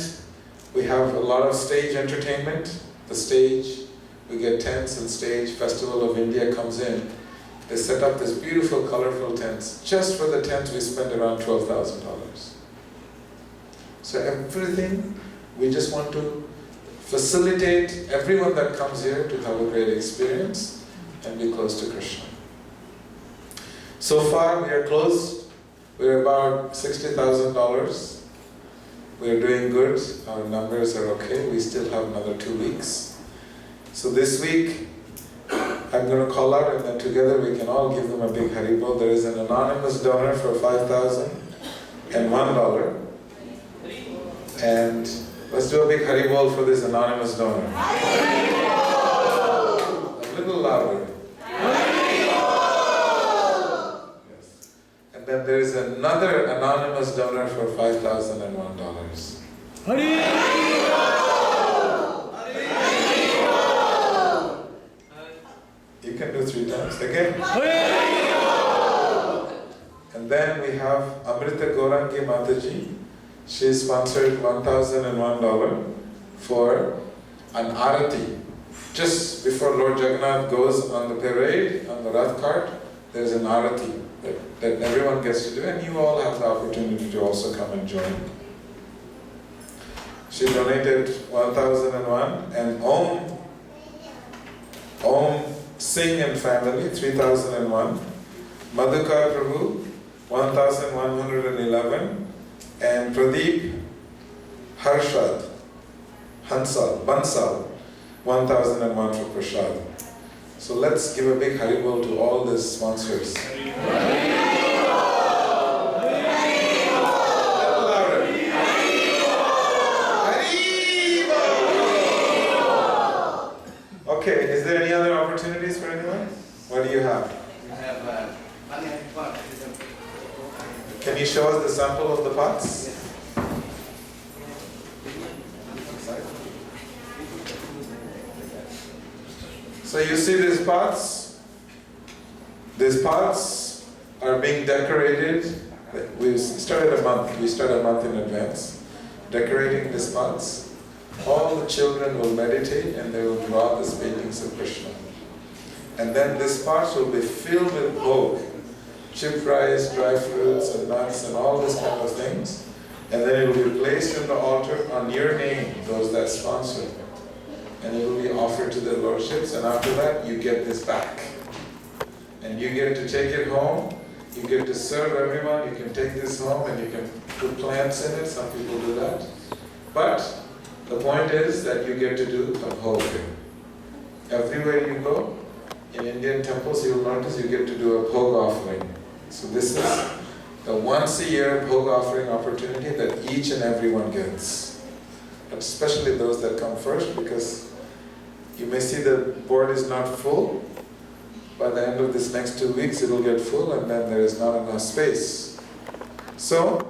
we have a lot of stage entertainment. The stage, we get tents and stage. Festival of India comes in. They set up this beautiful, colorful tents. Just for the tents we spend around $12,000. So everything, we just want to facilitate everyone that comes here to have a great experience and be close to Krishna. So far we are close. We're about $60,000. We're doing good. Our numbers are okay. We still have another 2 weeks. So this week, I'm going to call out and then together we can all give them a big Haribol. There is an anonymous donor for $5,001. And let's do a big Haribol for this anonymous donor. A little louder. Yes. And then there is another anonymous donor for $5,001. You can do 3 times. Again. And then we have Amrita Gaurangi Mataji. She sponsored $1,001 for an arati. Just before Lord Jagannath goes on the parade, on the Rath cart, there's an arati that everyone gets to do, and you all have the opportunity to also come and join. She donated $1,001, and Om Singh and family, $3,001. Madhukar Prabhu, $1,111. And Pradeep Harshad Bansal, $1,001 for Prashad. So let's give a big Haribol to all the sponsors. Okay, is there any other opportunities for anyone? What do you have? We have one pot. Can you show us the sample of the pots? So you see these pots? These pots are being decorated. We start a month in advance, decorating these pots. All the children will meditate and they will draw these paintings of Krishna. And then these pots will be filled with bhog, chipped rice, dry fruits and nuts and all these kind of things. And then it will be placed in the altar on your name, those that sponsor. And it will be offered to their lordships, and after that you get this back. And you get to take it home, you get to serve everyone, you can take this home and you can put plants in it, some people do that. But the point is that you get to do a bhog. Everywhere you go, in Indian temples you will notice you get to do a bhog offering. So this is the once a year bhog offering opportunity that each and everyone gets. Especially those that come first, because you may see the board is not full. By the end of this next 2 weeks it will get full and then there is not enough space. So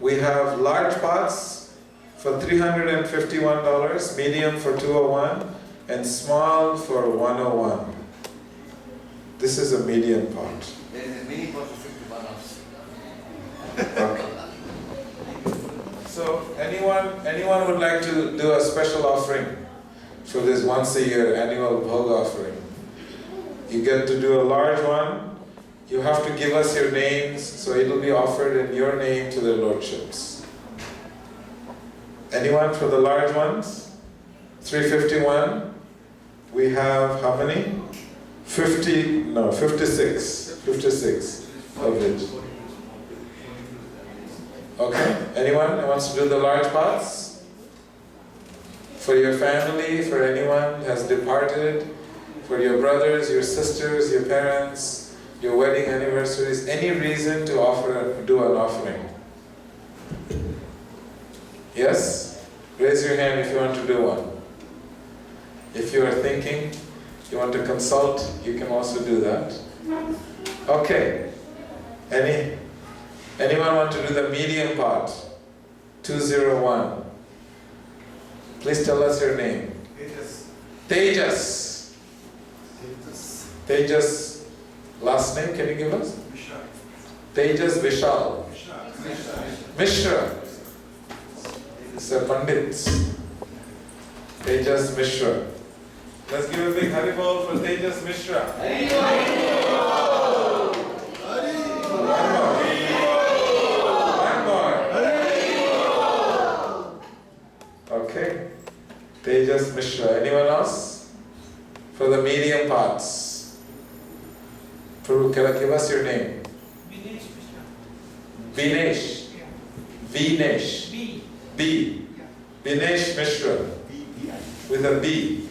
we have large pots for $351, medium for $201, and small for $101. This is a medium pot. There is a mini pot for 51 also. Okay. So anyone would like to do a special offering for this once a year annual bhog offering? you get to do a large one. You have to give us your names, so it'll be offered in your name to the lordships. Anyone for the large ones? 351. We have how many? 56. 56 of it. Okay, anyone who wants to do the large pots? For your family, for anyone who has departed, for your brothers, your sisters, your parents, your wedding anniversaries, any reason to do an offering. Yes? Raise your hand if you want to do one. If you are thinking, you want to consult, you can also do that. Okay. Anyone want to do the medium pot? 201. Please tell us your name. Tejas. Tejas. Last name, can you give us? Tejas Vishal. Mishra. It's a Pandit. Tejas Mishra. Let's give a big Haribol for Tejas Mishra. One more. Okay. Tejas Mishra. Anyone else? For the medium parts. Can I give us your name? Vinesh. Vinesh. B. Vinesh Mishra. With a B.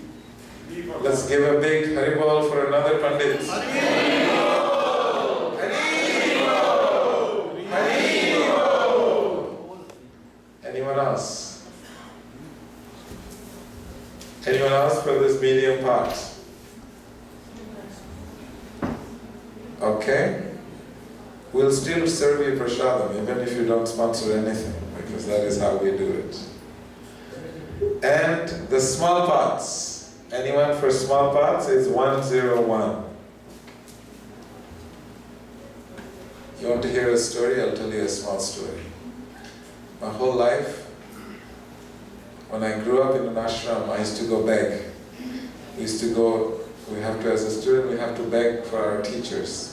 Let's give a big Haribol for another Pandit. Haribol! Haribol! Anyone else? Anyone else for this medium part? Okay. We'll still serve you prasadam even if you don't sponsor anything, because that is how we do it. And the small pots. Anyone for small pots is 101. You want to hear a story? I'll tell you a small story. My whole life, when I grew up in an ashram, I used to go beg. As a student, we have to beg for our teachers.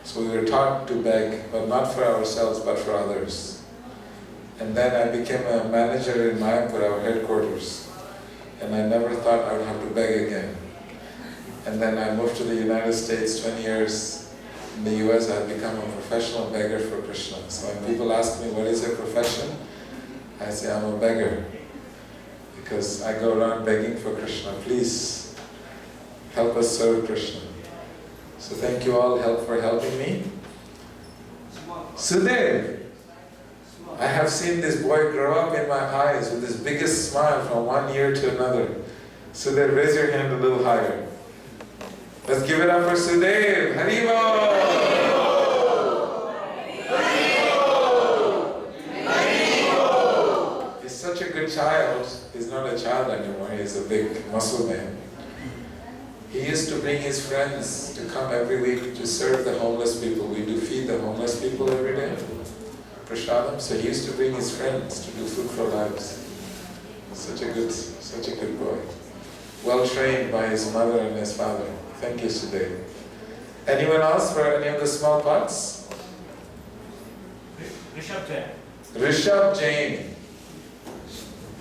So we were taught to beg, but not for ourselves, but for others. And then I became a manager in Mayapur, our headquarters. And I never thought I would have to beg again. And then I moved to the United States 20 years. In the US, I had become a professional beggar for Krishna. So when people ask me, what is your profession? I say, I'm a beggar. Because I go around begging for Krishna. Please, help us serve Krishna. So thank you all for helping me. Sudev. I have seen this boy grow up in my eyes with his biggest smile from one year to another. Sudev, raise your hand a little higher. Let's give it up for Sudev. Haribol! Haribol! He's such a good child. He's not a child anymore. He's a big muscle man. He used to bring his friends to come every week to serve the homeless people. We do feed the homeless people every day. Prasadam, so he used to bring his friends to do food for lives. Such a good boy. Well trained by his mother and his father. Thank you, Sudev. Anyone else for any of the small pots? Rishabh Jain. Rishabh Jain.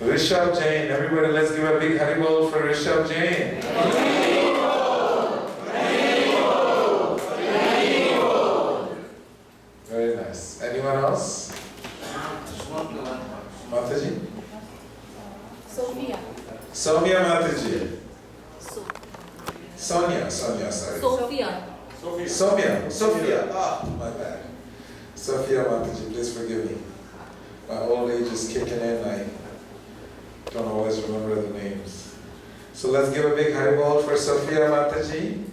Rishabh Jain. Everybody, let's give a big Haribol for Rishabh Jain. Very nice. Anyone else? Mataji? Sophia. Sonia Mataji. Sonia, sorry. Sophia. My bad. Sophia Mataji, please forgive me. My old age is kicking in. I don't always remember the names. So let's give a big Haribol for Sophia Mataji.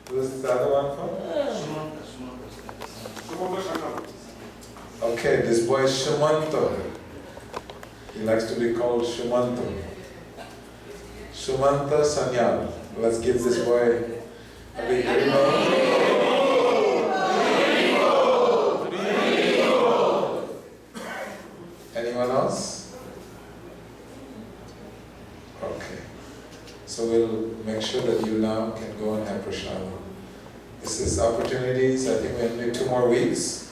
Who's the other one for? Okay, this boy is Shumanto. He likes to be called Shumanto. Shumanta Sanyal. Let's give this boy a big Haribol. Anyone else? This is opportunities. I think we have only 2 more weeks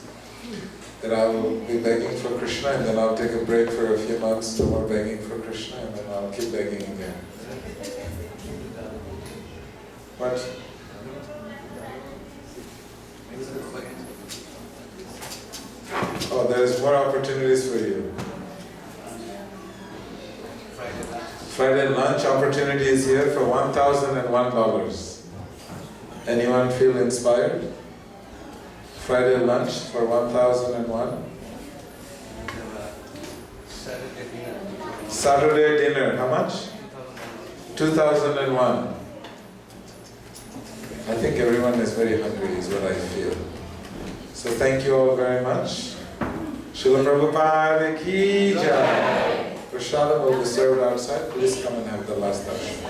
that I will be begging for Krishna, and then I'll take a break for a few months, no more begging for Krishna, and then I'll keep begging again. What? Oh, there's more opportunities for you. Friday lunch opportunity is here for $1,001. Anyone feel inspired? Friday lunch for $1,001. Saturday dinner, how much? 2001. I think everyone is very hungry, is what I feel. So thank you all very much. Srila Prabhupada ki jai. Prashadam will be served outside. Please come and have the last darshan.